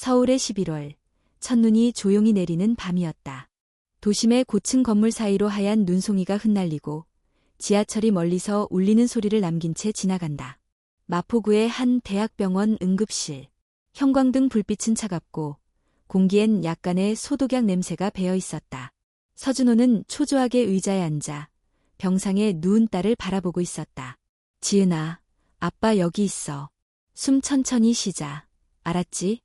서울의 11월, 첫눈이 조용히 내리는 밤이었다. 도심의 고층 건물 사이로 하얀 눈송이가 흩날리고 지하철이 멀리서 울리는 소리를 남긴 채 지나간다. 마포구의 한 대학병원 응급실. 형광등 불빛은 차갑고 공기엔 약간의 소독약 냄새가 배어 있었다. 서준호는 초조하게 의자에 앉아 병상에 누운 딸을 바라보고 있었다. 지은아, 아빠 여기 있어. 숨 천천히 쉬자. 알았지?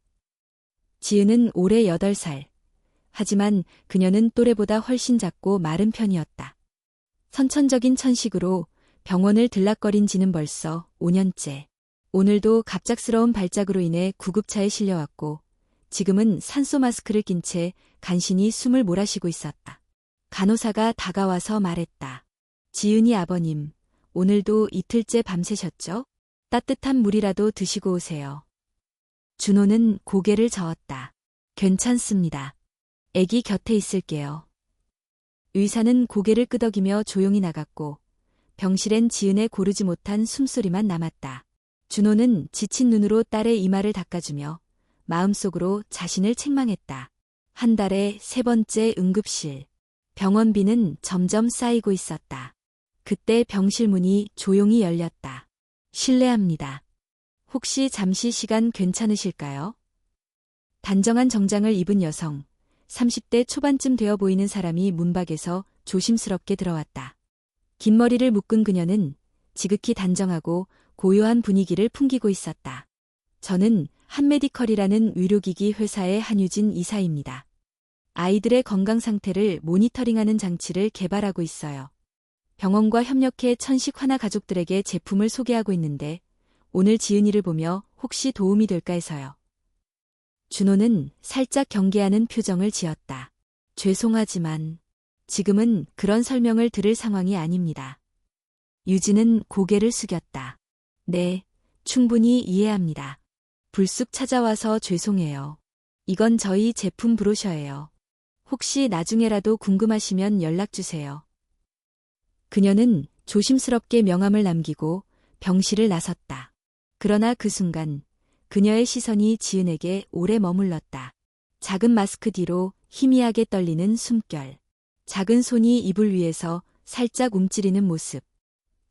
지은은 올해 8살. 하지만 그녀는 또래보다 훨씬 작고 마른 편이었다. 선천적인 천식으로 병원을 들락거린 지는 벌써 5년째. 오늘도 갑작스러운 발작으로 인해 구급차에 실려왔고 지금은 산소 마스크를 낀 채 간신히 숨을 몰아쉬고 있었다. 간호사가 다가와서 말했다. 지은이 아버님, 오늘도 이틀째 밤새셨죠? 따뜻한 물이라도 드시고 오세요. 준호는 고개를 저었다. 괜찮습니다. 애기 곁에 있을게요. 의사는 고개를 끄덕이며 조용히 나갔고 병실엔 지은의 고르지 못한 숨소리만 남았다. 준호는 지친 눈으로 딸의 이마를 닦아주며 마음속으로 자신을 책망했다. 한 달에 3번째 응급실. 병원비는 점점 쌓이고 있었다. 그때 병실 문이 조용히 열렸다. 실례합니다. 혹시 잠시 시간 괜찮으실까요? 단정한 정장을 입은 여성, 30대 초반쯤 되어 보이는 사람이 문밖에서 조심스럽게 들어왔다. 긴 머리를 묶은 그녀는 지극히 단정하고 고요한 분위기를 풍기고 있었다. 저는 한메디컬이라는 의료기기 회사의 한유진 이사입니다. 아이들의 건강 상태를 모니터링하는 장치를 개발하고 있어요. 병원과 협력해 천식 하나 가족들에게 제품을 소개하고 있는데 오늘 지은이를 보며 혹시 도움이 될까 해서요. 준호는 살짝 경계하는 표정을 지었다. 죄송하지만 지금은 그런 설명을 들을 상황이 아닙니다. 유진은 고개를 숙였다. 네, 충분히 이해합니다. 불쑥 찾아와서 죄송해요. 이건 저희 제품 브로셔예요. 혹시 나중에라도 궁금하시면 연락주세요. 그녀는 조심스럽게 명함을 남기고 병실을 나섰다. 그러나 그 순간 그녀의 시선이 지은에게 오래 머물렀다. 작은 마스크 뒤로 희미하게 떨리는 숨결. 작은 손이 이불 위에서 살짝 움츠리는 모습.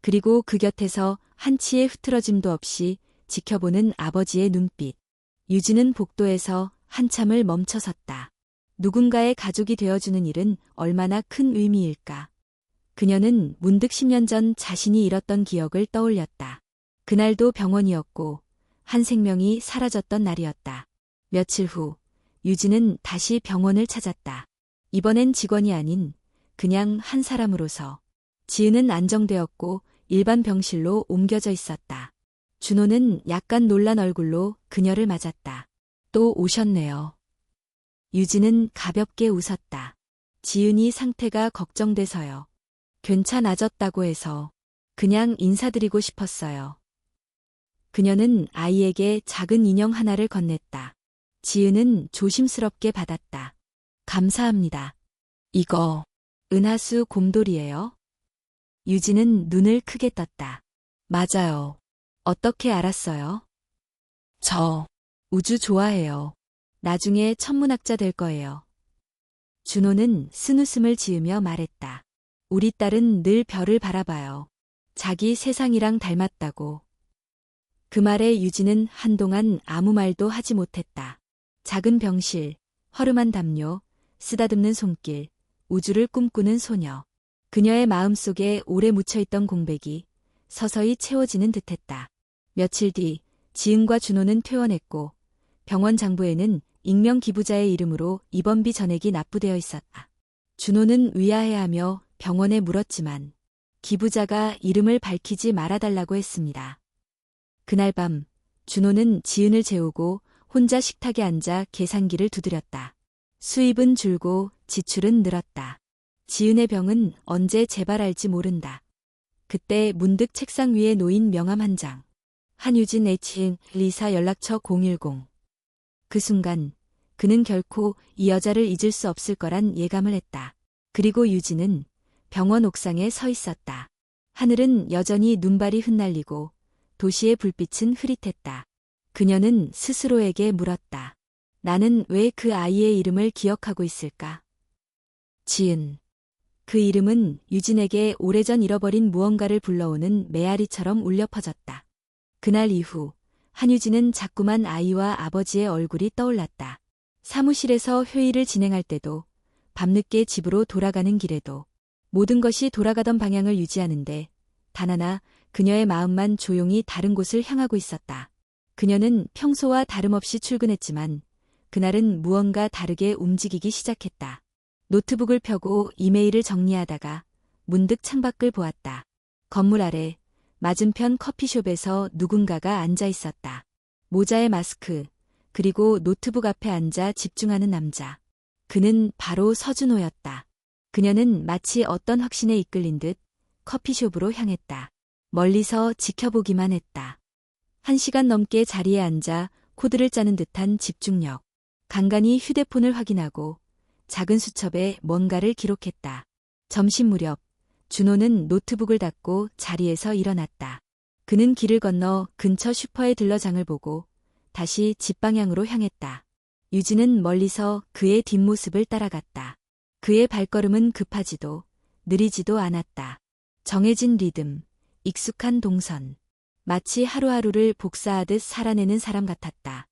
그리고 그 곁에서 한치의 흐트러짐도 없이 지켜보는 아버지의 눈빛. 유진은 복도에서 한참을 멈춰섰다. 누군가의 가족이 되어주는 일은 얼마나 큰 의미일까. 그녀는 문득 10년 전 자신이 잃었던 기억을 떠올렸다. 그날도 병원이었고 한 생명이 사라졌던 날이었다. 며칠 후 유진은 다시 병원을 찾았다. 이번엔 직원이 아닌 그냥 한 사람으로서. 지은은 안정되었고 일반 병실로 옮겨져 있었다. 준호는 약간 놀란 얼굴로 그녀를 맞았다. 또 오셨네요. 유진은 가볍게 웃었다. 지은이 상태가 걱정돼서요. 괜찮아졌다고 해서 그냥 인사드리고 싶었어요. 그녀는 아이에게 작은 인형 하나를 건넸다. 지은은 조심스럽게 받았다. 감사합니다. 이거 은하수 곰돌이에요? 유진은 눈을 크게 떴다. 맞아요. 어떻게 알았어요? 저 우주 좋아해요. 나중에 천문학자 될 거예요. 준호는 쓴웃음을 지으며 말했다. 우리 딸은 늘 별을 바라봐요. 자기 세상이랑 닮았다고. 그 말에 유진은 한동안 아무 말도 하지 못했다. 작은 병실, 허름한 담요, 쓰다듬는 손길, 우주를 꿈꾸는 소녀. 그녀의 마음속에 오래 묻혀있던 공백이 서서히 채워지는 듯했다. 며칠 뒤 지은과 준호는 퇴원했고 병원 장부에는 익명 기부자의 이름으로 입원비 전액이 납부되어 있었다. 준호는 의아해하며 병원에 물었지만 기부자가 이름을 밝히지 말아달라고 했습니다. 그날 밤 준호는 지은을 재우고 혼자 식탁에 앉아 계산기를 두드렸다. 수입은 줄고 지출은 늘었다. 지은의 병은 언제 재발할지 모른다. 그때 문득 책상 위에 놓인 명함 한 장. 한유진 H. 리사 연락처 010. 그 순간 그는 결코 이 여자를 잊을 수 없을 거란 예감을 했다. 그리고 유진은 병원 옥상에 서 있었다. 하늘은 여전히 눈발이 흩날리고 도시의 불빛은 흐릿했다. 그녀는 스스로에게 물었다. 나는 왜 그 아이의 이름을 기억하고 있을까? 지은. 그 이름은 유진에게 오래전 잃어버린 무언가를 불러오는 메아리처럼 울려 퍼졌다. 그날 이후 한유진은 자꾸만 아이와 아버지의 얼굴이 떠올랐다. 사무실에서 회의를 진행할 때도, 밤늦게 집으로 돌아가는 길에도, 모든 것이 돌아가던 방향을 유지하는데 단 하나 그녀의 마음만 조용히 다른 곳을 향하고 있었다. 그녀는 평소와 다름없이 출근했지만 그날은 무언가 다르게 움직이기 시작했다. 노트북을 펴고 이메일을 정리하다가 문득 창밖을 보았다. 건물 아래 맞은편 커피숍에서 누군가가 앉아 있었다. 모자에 마스크, 그리고 노트북 앞에 앉아 집중하는 남자. 그는 바로 서준호였다. 그녀는 마치 어떤 확신에 이끌린 듯 커피숍으로 향했다. 멀리서 지켜보기만 했다. 1시간 넘게 자리에 앉아 코드를 짜는 듯한 집중력. 간간히 휴대폰을 확인하고 작은 수첩에 뭔가를 기록했다. 점심 무렵 준호는 노트북을 닫고 자리에서 일어났다. 그는 길을 건너 근처 슈퍼에 들러 장을 보고 다시 집 방향으로 향했다. 유진은 멀리서 그의 뒷모습을 따라갔다. 그의 발걸음은 급하지도 느리지도 않았다. 정해진 리듬, 익숙한 동선. 마치 하루하루를 복사하듯 살아내는 사람 같았다.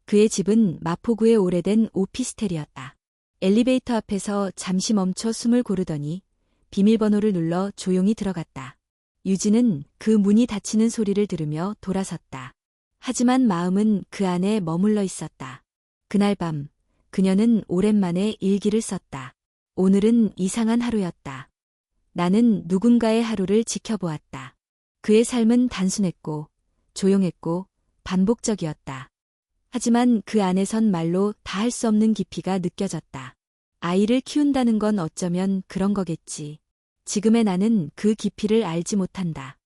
그의 집은 마포구의 오래된 오피스텔이었다. 엘리베이터 앞에서 잠시 멈춰 숨을 고르더니 비밀번호를 눌러 조용히 들어갔다. 유진은 그 문이 닫히는 소리를 들으며 돌아섰다. 하지만 마음은 그 안에 머물러 있었다. 그날 밤 그녀는 오랜만에 일기를 썼다. 오늘은 이상한 하루였다. 나는 누군가의 하루를 지켜보았다. 그의 삶은 단순했고 조용했고 반복적이었다. 하지만 그 안에선 말로 다 할 수 없는 깊이가 느껴졌다. 아이를 키운다는 건 어쩌면 그런 거겠지. 지금의 나는 그 깊이를 알지 못한다.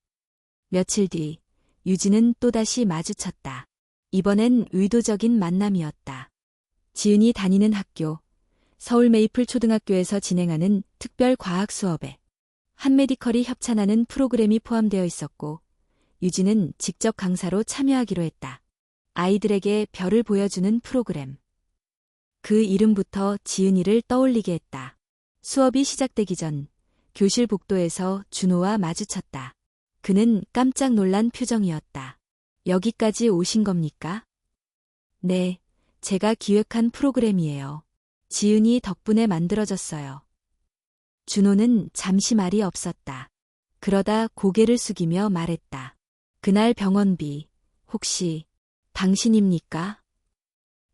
며칠 뒤 유진은 또다시 마주쳤다. 이번엔 의도적인 만남이었다. 지은이 다니는 학교, 서울 메이플 초등학교에서 진행하는 특별 과학 수업에 한메디컬이 협찬하는 프로그램이 포함되어 있었고 유진은 직접 강사로 참여하기로 했다. 아이들에게 별을 보여주는 프로그램. 그 이름부터 지은이를 떠올리게 했다. 수업이 시작되기 전 교실 복도에서 준호와 마주쳤다. 그는 깜짝 놀란 표정이었다. 여기까지 오신 겁니까? 네, 제가 기획한 프로그램이에요. 지은이 덕분에 만들어졌어요. 준호는 잠시 말이 없었다. 그러다 고개를 숙이며 말했다. 그날 병원비, 혹시 당신입니까?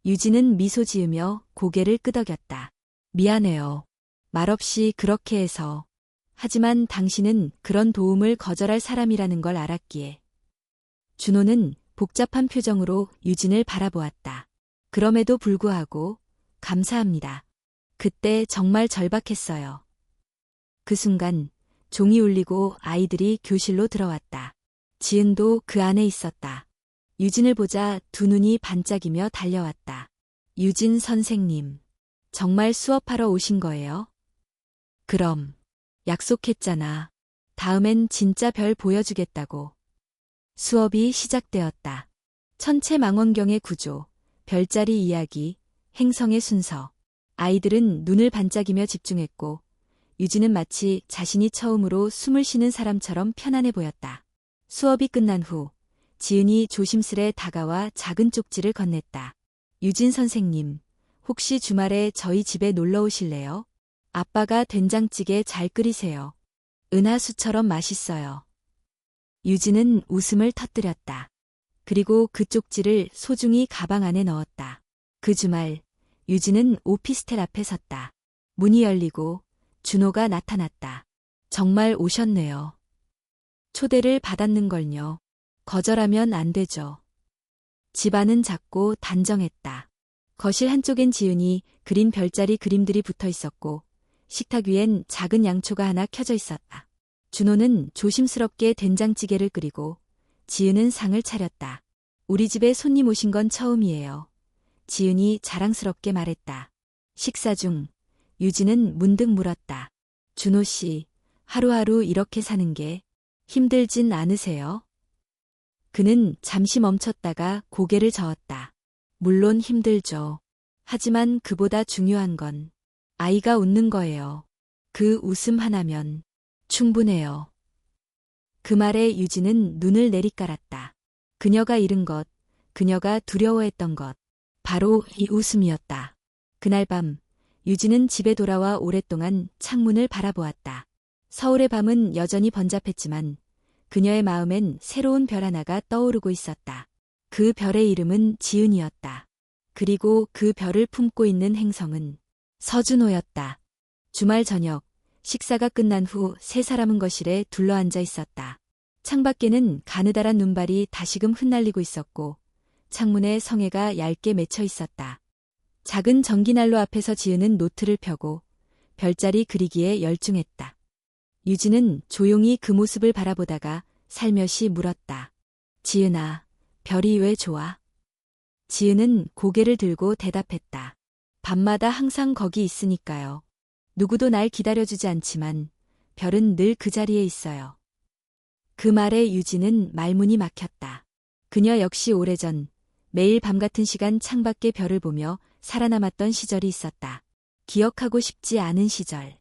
유진은 미소 지으며 고개를 끄덕였다. 미안해요. 말없이 그렇게 해서. 하지만 당신은 그런 도움을 거절할 사람이라는 걸 알았기에. 준호는 복잡한 표정으로 유진을 바라보았다. 그럼에도 불구하고 감사합니다. 그때 정말 절박했어요. 그 순간 종이 울리고 아이들이 교실로 들어왔다. 지은도 그 안에 있었다. 유진을 보자 두 눈이 반짝이며 달려왔다. 유진 선생님, 정말 수업하러 오신 거예요? 그럼, 약속했잖아. 다음엔 진짜 별 보여주겠다고. 수업이 시작되었다. 천체망원경의 구조, 별자리 이야기, 행성의 순서. 아이들은 눈을 반짝이며 집중했고 유진은 마치 자신이 처음으로 숨을 쉬는 사람처럼 편안해 보였다. 수업이 끝난 후 지은이 조심스레 다가와 작은 쪽지를 건넸다. 유진 선생님, 혹시 주말에 저희 집에 놀러 오실래요? 아빠가 된장찌개 잘 끓이세요. 은하수처럼 맛있어요. 유진은 웃음을 터뜨렸다. 그리고 그 쪽지를 소중히 가방 안에 넣었다. 그 주말 유진은 오피스텔 앞에 섰다. 문이 열리고 준호가 나타났다. 정말 오셨네요. 초대를 받았는걸요. 거절하면 안 되죠. 집안은 작고 단정했다. 거실 한쪽엔 지은이 그린 별자리 그림들이 붙어 있었고 식탁 위엔 작은 양초가 하나 켜져 있었다. 준호는 조심스럽게 된장찌개를 끓이고 지은은 상을 차렸다. 우리 집에 손님 오신 건 처음이에요. 지은이 자랑스럽게 말했다. 식사 중 유진은 문득 물었다. 준호 씨, 하루하루 이렇게 사는 게 힘들진 않으세요? 그는 잠시 멈췄다가 고개를 저었다. 물론 힘들죠. 하지만 그보다 중요한 건 아이가 웃는 거예요. 그 웃음 하나면 충분해요. 그 말에 유진은 눈을 내리깔았다. 그녀가 잃은 것, 그녀가 두려워했던 것, 바로 이 웃음이었다. 그날 밤, 유진은 집에 돌아와 오랫동안 창문을 바라보았다. 서울의 밤은 여전히 번잡했지만 그녀의 마음엔 새로운 별 하나가 떠오르고 있었다. 그 별의 이름은 지은이었다. 그리고 그 별을 품고 있는 행성은 서준호였다. 주말 저녁, 식사가 끝난 후 세 사람은 거실에 둘러앉아 있었다. 창밖에는 가느다란 눈발이 다시금 흩날리고 있었고 창문에 성에가 얇게 맺혀 있었다. 작은 전기난로 앞에서 지은은 노트를 펴고 별자리 그리기에 열중했다. 유진은 조용히 그 모습을 바라보다가 살며시 물었다. 지은아, 별이 왜 좋아? 지은은 고개를 들고 대답했다. 밤마다 항상 거기 있으니까요. 누구도 날 기다려주지 않지만 별은 늘 그 자리에 있어요. 그 말에 유진은 말문이 막혔다. 그녀 역시 오래전 매일 밤 같은 시간 창밖의 별을 보며 살아남았던 시절이 있었다. 기억하고 싶지 않은 시절.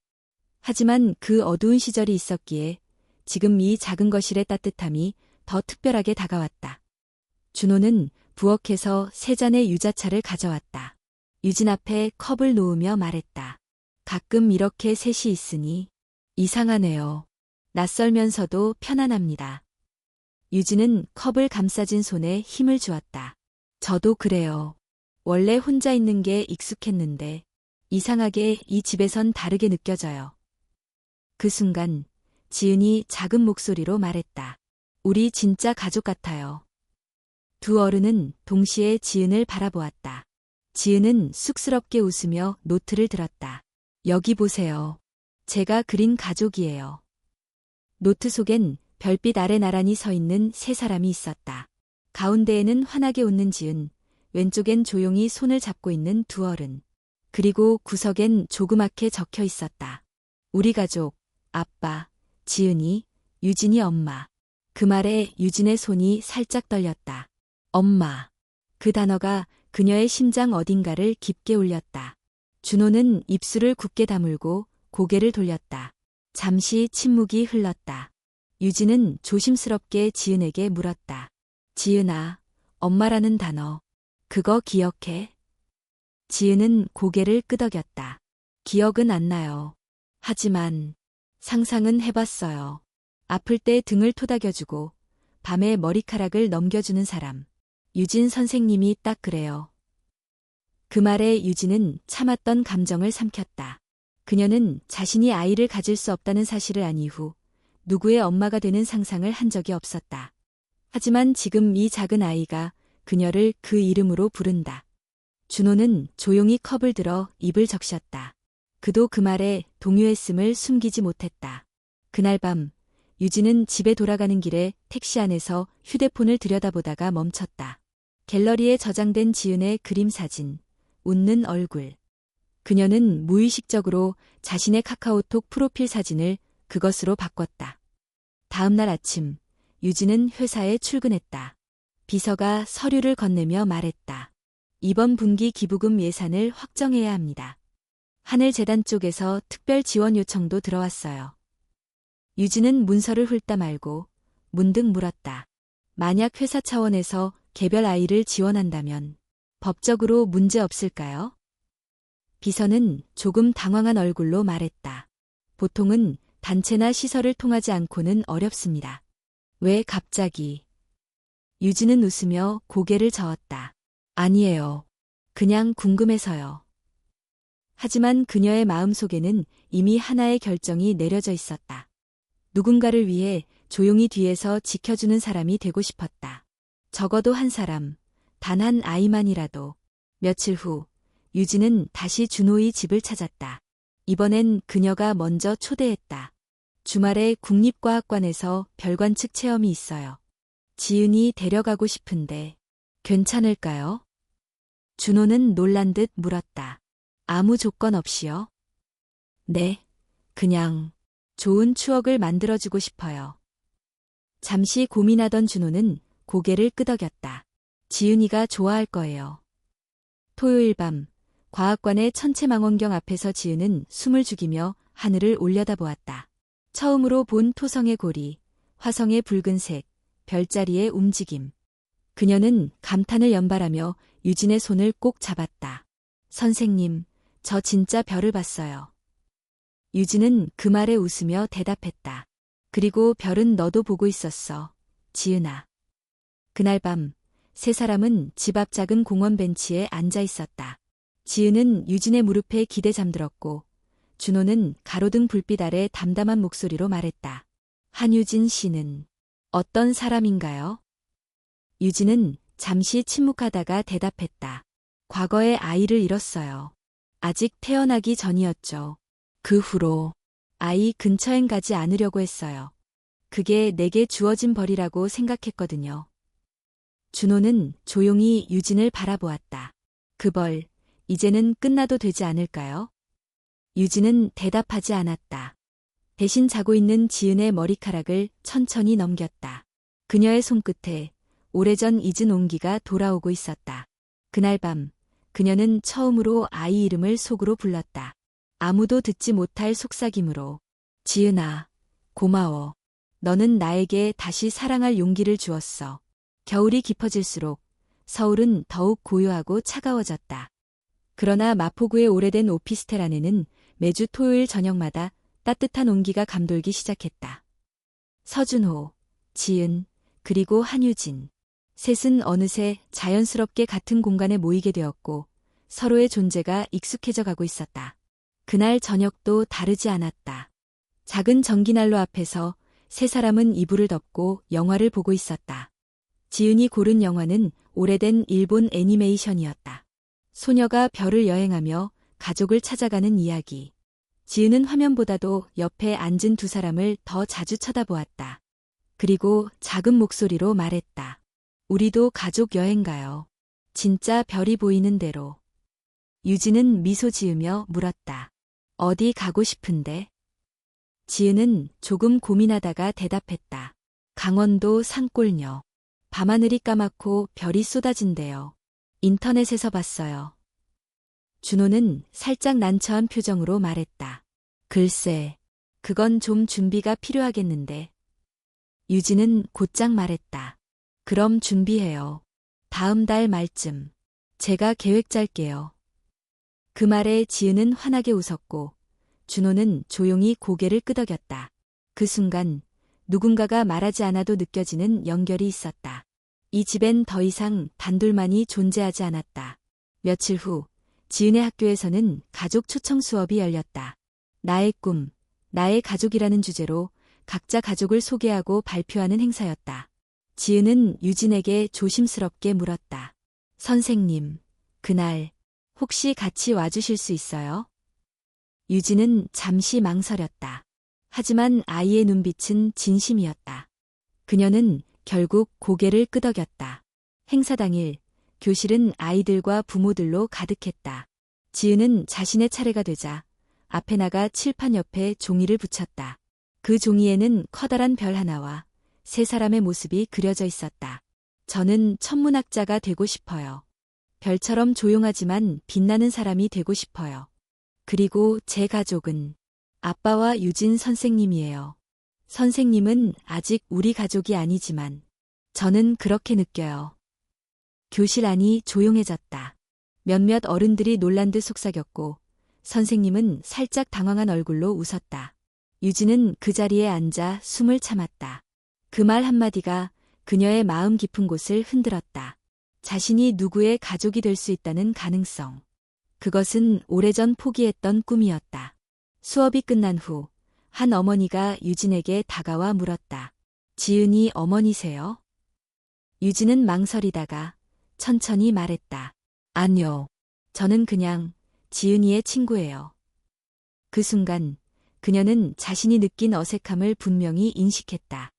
하지만 그 어두운 시절이 있었기에 지금 이 작은 거실의 따뜻함이 더 특별하게 다가왔다. 준호는 부엌에서 세 잔의 유자차를 가져왔다. 유진 앞에 컵을 놓으며 말했다. 가끔 이렇게 셋이 있으니 이상하네요. 낯설면서도 편안합니다. 유진은 컵을 감싸진 손에 힘을 주었다. 저도 그래요. 원래 혼자 있는 게 익숙했는데 이상하게 이 집에선 다르게 느껴져요. 그 순간 지은이 작은 목소리로 말했다. 우리 진짜 가족 같아요. 두 어른은 동시에 지은을 바라보았다. 지은은 쑥스럽게 웃으며 노트를 들었다. 여기 보세요. 제가 그린 가족이에요. 노트 속엔 별빛 아래 나란히 서 있는 세 사람이 있었다. 가운데에는 환하게 웃는 지은, 왼쪽엔 조용히 손을 잡고 있는 두 어른. 그리고 구석엔 조그맣게 적혀 있었다. 우리 가족, 아빠, 지은이, 유진이 엄마. 그 말에 유진의 손이 살짝 떨렸다. 엄마. 그 단어가 그녀의 심장 어딘가를 깊게 울렸다. 준호는 입술을 굳게 다물고 고개를 돌렸다. 잠시 침묵이 흘렀다. 유진은 조심스럽게 지은에게 물었다. 지은아, 엄마라는 단어, 그거 기억해? 지은은 고개를 끄덕였다. 기억은 안 나요. 하지만 상상은 해봤어요. 아플 때 등을 토닥여주고 밤에 머리카락을 넘겨주는 사람. 유진 선생님이 딱 그래요. 그 말에 유진은 참았던 감정을 삼켰다. 그녀는 자신이 아이를 가질 수 없다는 사실을 안 이후 누구의 엄마가 되는 상상을 한 적이 없었다. 하지만 지금 이 작은 아이가 그녀를 그 이름으로 부른다. 준호는 조용히 컵을 들어 입을 적셨다. 그도 그 말에 동요했음을 숨기지 못했다. 그날 밤 유진은 집에 돌아가는 길에 택시 안에서 휴대폰을 들여다보다가 멈췄다. 갤러리에 저장된 지은의 그림 사진, 웃는 얼굴. 그녀는 무의식적으로 자신의 카카오톡 프로필 사진을 그것으로 바꿨다. 다음 날 아침, 유진은 회사에 출근했다. 비서가 서류를 건네며 말했다. 이번 분기 기부금 예산을 확정해야 합니다. 하늘재단 쪽에서 특별 지원 요청도 들어왔어요. 유진은 문서를 훑다 말고 문득 물었다. 만약 회사 차원에서 개별 아이를 지원한다면 법적으로 문제 없을까요? 비서는 조금 당황한 얼굴로 말했다. 보통은 단체나 시설을 통하지 않고는 어렵습니다. 왜 갑자기? 유진은 웃으며 고개를 저었다. 아니에요. 그냥 궁금해서요. 하지만 그녀의 마음속에는 이미 하나의 결정이 내려져 있었다. 누군가를 위해 조용히 뒤에서 지켜주는 사람이 되고 싶었다. 적어도 한 사람, 단 한 아이만이라도. 며칠 후, 유진은 다시 준호의 집을 찾았다. 이번엔 그녀가 먼저 초대했다. 주말에 국립과학관에서 별관측 체험이 있어요. 지은이 데려가고 싶은데 괜찮을까요? 준호는 놀란 듯 물었다. 아무 조건 없이요? 네, 그냥 좋은 추억을 만들어주고 싶어요. 잠시 고민하던 준호는 고개를 끄덕였다. 지은이가 좋아할 거예요. 토요일 밤, 과학관의 천체망원경 앞에서 지은은 숨을 죽이며 하늘을 올려다보았다. 처음으로 본 토성의 고리, 화성의 붉은색, 별자리의 움직임. 그녀는 감탄을 연발하며 유진의 손을 꼭 잡았다. 선생님, 저 진짜 별을 봤어요. 유진은 그 말에 웃으며 대답했다. 그리고 별은 너도 보고 있었어, 지은아. 그날 밤, 세 사람은 집 앞 작은 공원 벤치에 앉아 있었다. 지은은 유진의 무릎에 기대 잠들었고, 준호는 가로등 불빛 아래 담담한 목소리로 말했다. 한유진 씨는 어떤 사람인가요? 유진은 잠시 침묵하다가 대답했다. 과거에 아이를 잃었어요. 아직 태어나기 전이었죠. 그 후로 아이 근처엔 가지 않으려고 했어요. 그게 내게 주어진 벌이라고 생각했거든요. 준호는 조용히 유진을 바라보았다. 그 벌, 이제는 끝나도 되지 않을까요? 유진은 대답하지 않았다. 대신 자고 있는 지은의 머리카락을 천천히 넘겼다. 그녀의 손끝에 오래전 잊은 온기가 돌아오고 있었다. 그날 밤, 그녀는 처음으로 아이 이름을 속으로 불렀다. 아무도 듣지 못할 속삭임으로. 지은아, 고마워. 너는 나에게 다시 사랑할 용기를 주었어. 겨울이 깊어질수록 서울은 더욱 고요하고 차가워졌다. 그러나 마포구의 오래된 오피스텔 안에는 매주 토요일 저녁마다 따뜻한 온기가 감돌기 시작했다. 서준호, 지은, 그리고 한유진. 셋은 어느새 자연스럽게 같은 공간에 모이게 되었고 서로의 존재가 익숙해져 가고 있었다. 그날 저녁도 다르지 않았다. 작은 전기난로 앞에서 세 사람은 이불을 덮고 영화를 보고 있었다. 지은이 고른 영화는 오래된 일본 애니메이션이었다. 소녀가 별을 여행하며 가족을 찾아가는 이야기. 지은은 화면보다도 옆에 앉은 두 사람을 더 자주 쳐다보았다. 그리고 작은 목소리로 말했다. 우리도 가족 여행 가요. 진짜 별이 보이는 대로. 유진은 미소 지으며 물었다. 어디 가고 싶은데? 지은은 조금 고민하다가 대답했다. 강원도 산골녀. 밤하늘이 까맣고 별이 쏟아진대요. 인터넷에서 봤어요. 준호는 살짝 난처한 표정으로 말했다. 글쎄, 그건 좀 준비가 필요하겠는데. 유진은 곧장 말했다. 그럼 준비해요. 다음 달 말쯤. 제가 계획 짤게요. 그 말에 지은은 환하게 웃었고 준호는 조용히 고개를 끄덕였다. 그 순간 누군가가 말하지 않아도 느껴지는 연결이 있었다. 이 집엔 더 이상 단둘만이 존재하지 않았다. 며칠 후 지은의 학교에서는 가족 초청 수업이 열렸다. 나의 꿈, 나의 가족이라는 주제로 각자 가족을 소개하고 발표하는 행사였다. 지은은 유진에게 조심스럽게 물었다. 선생님, 그날 혹시 같이 와주실 수 있어요? 유진은 잠시 망설였다. 하지만 아이의 눈빛은 진심이었다. 그녀는 결국 고개를 끄덕였다. 행사 당일, 교실은 아이들과 부모들로 가득했다. 지은은 자신의 차례가 되자 앞에 나가 칠판 옆에 종이를 붙였다. 그 종이에는 커다란 별 하나와 세 사람의 모습이 그려져 있었다. 저는 천문학자가 되고 싶어요. 별처럼 조용하지만 빛나는 사람이 되고 싶어요. 그리고 제 가족은 아빠와 유진 선생님이에요. 선생님은 아직 우리 가족이 아니지만 저는 그렇게 느껴요. 교실 안이 조용해졌다. 몇몇 어른들이 놀란 듯 속삭였고 선생님은 살짝 당황한 얼굴로 웃었다. 유진은 그 자리에 앉아 숨을 참았다. 그 말 한마디가 그녀의 마음 깊은 곳을 흔들었다. 자신이 누구의 가족이 될 수 있다는 가능성. 그것은 오래전 포기했던 꿈이었다. 수업이 끝난 후 한 어머니가 유진에게 다가와 물었다. 지은이 어머니세요? 유진은 망설이다가 천천히 말했다. 아니요. 저는 그냥 지은이의 친구예요. 그 순간 그녀는 자신이 느낀 어색함을 분명히 인식했다.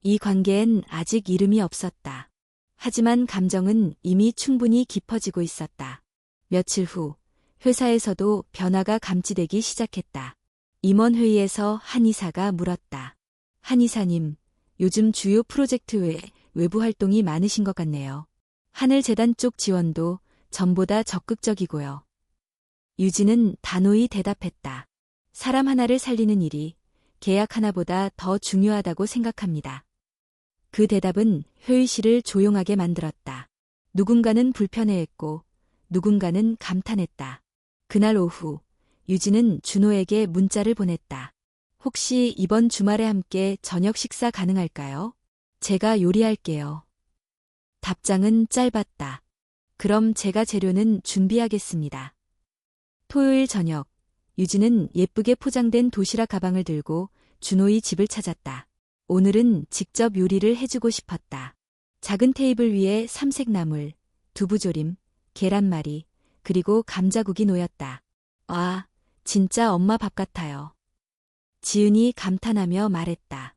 이 관계엔 아직 이름이 없었다. 하지만 감정은 이미 충분히 깊어지고 있었다. 며칠 후 회사에서도 변화가 감지되기 시작했다. 임원회의에서 한의사가 물었다. 한의사님, 요즘 주요 프로젝트 외에 외부 활동이 많으신 것 같네요. 하늘재단 쪽 지원도 전보다 적극적이고요. 유진은 단호히 대답했다. 사람 하나를 살리는 일이 계약 하나보다 더 중요하다고 생각합니다. 그 대답은 효희 씨를 조용하게 만들었다. 누군가는 불편해했고 누군가는 감탄했다. 그날 오후 유진은 준호에게 문자를 보냈다. 혹시 이번 주말에 함께 저녁 식사 가능할까요? 제가 요리할게요. 답장은 짧았다. 그럼 제가 재료는 준비하겠습니다. 토요일 저녁, 유진은 예쁘게 포장된 도시락 가방을 들고 준호의 집을 찾았다. 오늘은 직접 요리를 해주고 싶었다. 작은 테이블 위에 삼색나물, 두부조림, 계란말이, 그리고 감자국이 놓였다. 와, 진짜 엄마 밥 같아요. 지은이 감탄하며 말했다.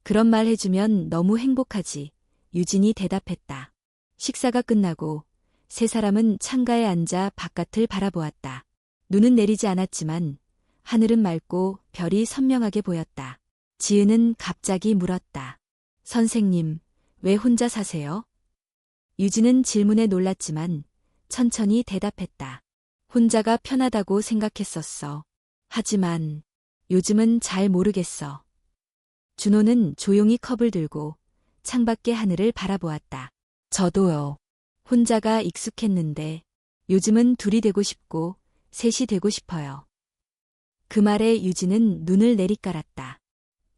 그런 말 해주면 너무 행복하지. 유진이 대답했다. 식사가 끝나고 세 사람은 창가에 앉아 바깥을 바라보았다. 눈은 내리지 않았지만 하늘은 맑고 별이 선명하게 보였다. 지은은 갑자기 물었다. 선생님, 왜 혼자 사세요? 유진은 질문에 놀랐지만 천천히 대답했다. 혼자가 편하다고 생각했었어. 하지만 요즘은 잘 모르겠어. 준호는 조용히 컵을 들고 창밖의 하늘을 바라보았다. 저도요. 혼자가 익숙했는데 요즘은 둘이 되고 싶고 셋이 되고 싶어요. 그 말에 유진은 눈을 내리깔았다.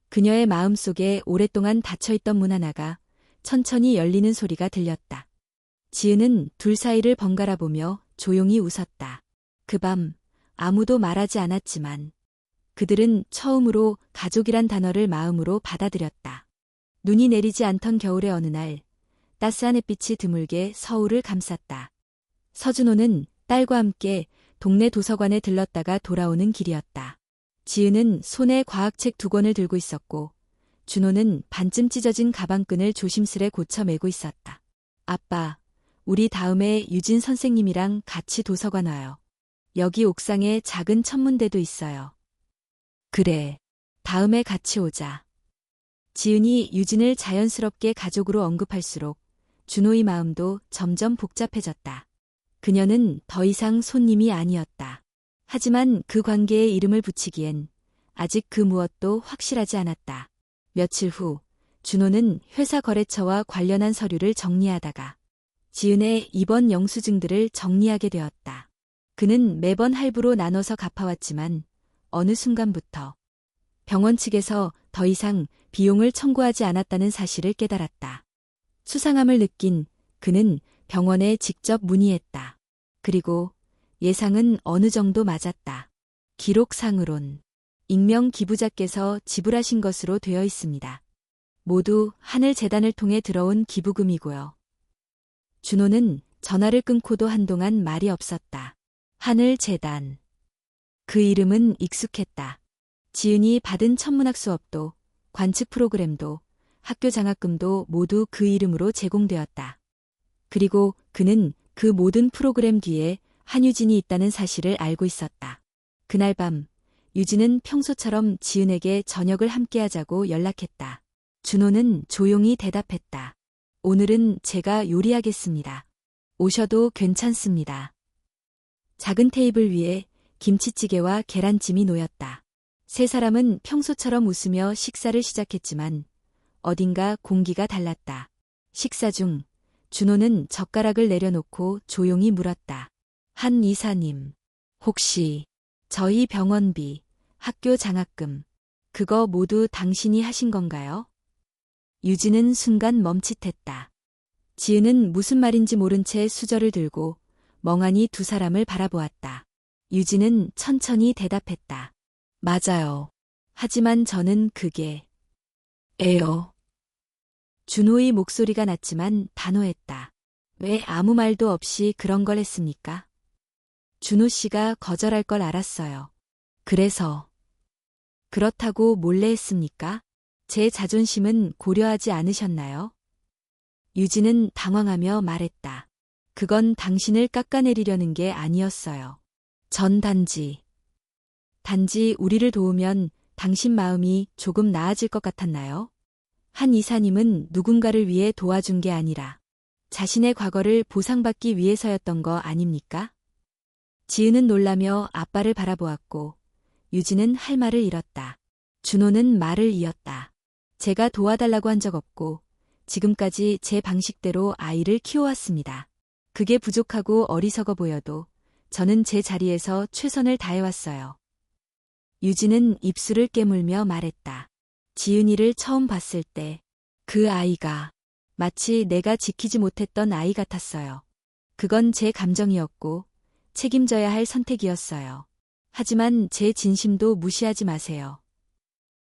그녀의 마음속에 오랫동안 닫혀있던 문 하나가 천천히 열리는 소리가 들렸다. 지은은 둘 사이를 번갈아 보며 조용히 웃었다. 그 밤 아무도 말하지 않았지만 그들은 처음으로 가족이란 단어를 마음으로 받아들였다. 눈이 내리지 않던 겨울의 어느 날 따스한 햇빛이 드물게 서울을 감쌌다. 서준호는 딸과 함께 동네 도서관에 들렀다가 돌아오는 길이었다. 지은은 손에 과학책 2권을 들고 있었고 준호는 반쯤 찢어진 가방끈을 조심스레 고쳐 매고 있었다. 아빠, 우리 다음에 유진 선생님이랑 같이 도서관 와요. 여기 옥상에 작은 천문대도 있어요. 그래, 다음에 같이 오자. 지은이 유진을 자연스럽게 가족으로 언급할수록 준호의 마음도 점점 복잡해졌다. 그녀는 더 이상 손님이 아니었다. 하지만 그 관계에 이름을 붙이기엔 아직 그 무엇도 확실하지 않았다. 며칠 후 준호는 회사 거래처와 관련한 서류를 정리하다가 지은의 입원 영수증들을 정리하게 되었다. 그는 매번 할부로 나눠서 갚아왔지만 어느 순간부터 병원 측에서 더 이상 비용을 청구하지 않았다는 사실을 깨달았다. 수상함을 느낀 그는 병원에 직접 문의했다. 그리고 예상은 어느 정도 맞았다. 기록상으론 익명 기부자께서 지불하신 것으로 되어 있습니다. 모두 하늘재단을 통해 들어온 기부금이고요. 준호는 전화를 끊고도 한동안 말이 없었다. 하늘재단. 그 이름은 익숙했다. 지은이 받은 천문학 수업도 관측 프로그램도 학교 장학금도 모두 그 이름으로 제공되었다. 그리고 그는 그 모든 프로그램 뒤에 한유진이 있다는 사실을 알고 있었다. 그날 밤 유진은 평소처럼 지은에게 저녁을 함께하자고 연락했다. 준호는 조용히 대답했다. 오늘은 제가 요리하겠습니다. 오셔도 괜찮습니다. 작은 테이블 위에 김치찌개와 계란찜이 놓였다. 세 사람은 평소처럼 웃으며 식사를 시작했지만 어딘가 공기가 달랐다. 식사 중 준호는 젓가락을 내려놓고 조용히 물었다. 한 이사님, 혹시 저희 병원비, 학교 장학금, 그거 모두 당신이 하신 건가요? 유진은 순간 멈칫했다. 지은은 무슨 말인지 모른 채 수저를 들고 멍하니 두 사람을 바라보았다. 유진은 천천히 대답했다. 맞아요. 하지만 저는 그게 에요. 준호의 목소리가 낮지만 단호했다. 왜 아무 말도 없이 그런 걸 했습니까? 준호 씨가 거절할 걸 알았어요. 그래서 그렇다고 몰래 했습니까? 제 자존심은 고려하지 않으셨나요? 유진은 당황하며 말했다. 그건 당신을 깎아내리려는 게 아니었어요. 전 단지 우리를 도우면 당신 마음이 조금 나아질 것 같았나요? 한 이사님은 누군가를 위해 도와준 게 아니라 자신의 과거를 보상받기 위해서였던 거 아닙니까? 지은은 놀라며 아빠를 바라보았고 유진은 할 말을 잃었다. 준호는 말을 이었다. 제가 도와달라고 한 적 없고 지금까지 제 방식대로 아이를 키워왔습니다. 그게 부족하고 어리석어 보여도 저는 제 자리에서 최선을 다해왔어요. 유진은 입술을 깨물며 말했다. 지은이를 처음 봤을 때 그 아이가 마치 내가 지키지 못했던 아이 같았어요. 그건 제 감정이었고 책임져야 할 선택이었어요. 하지만 제 진심도 무시하지 마세요.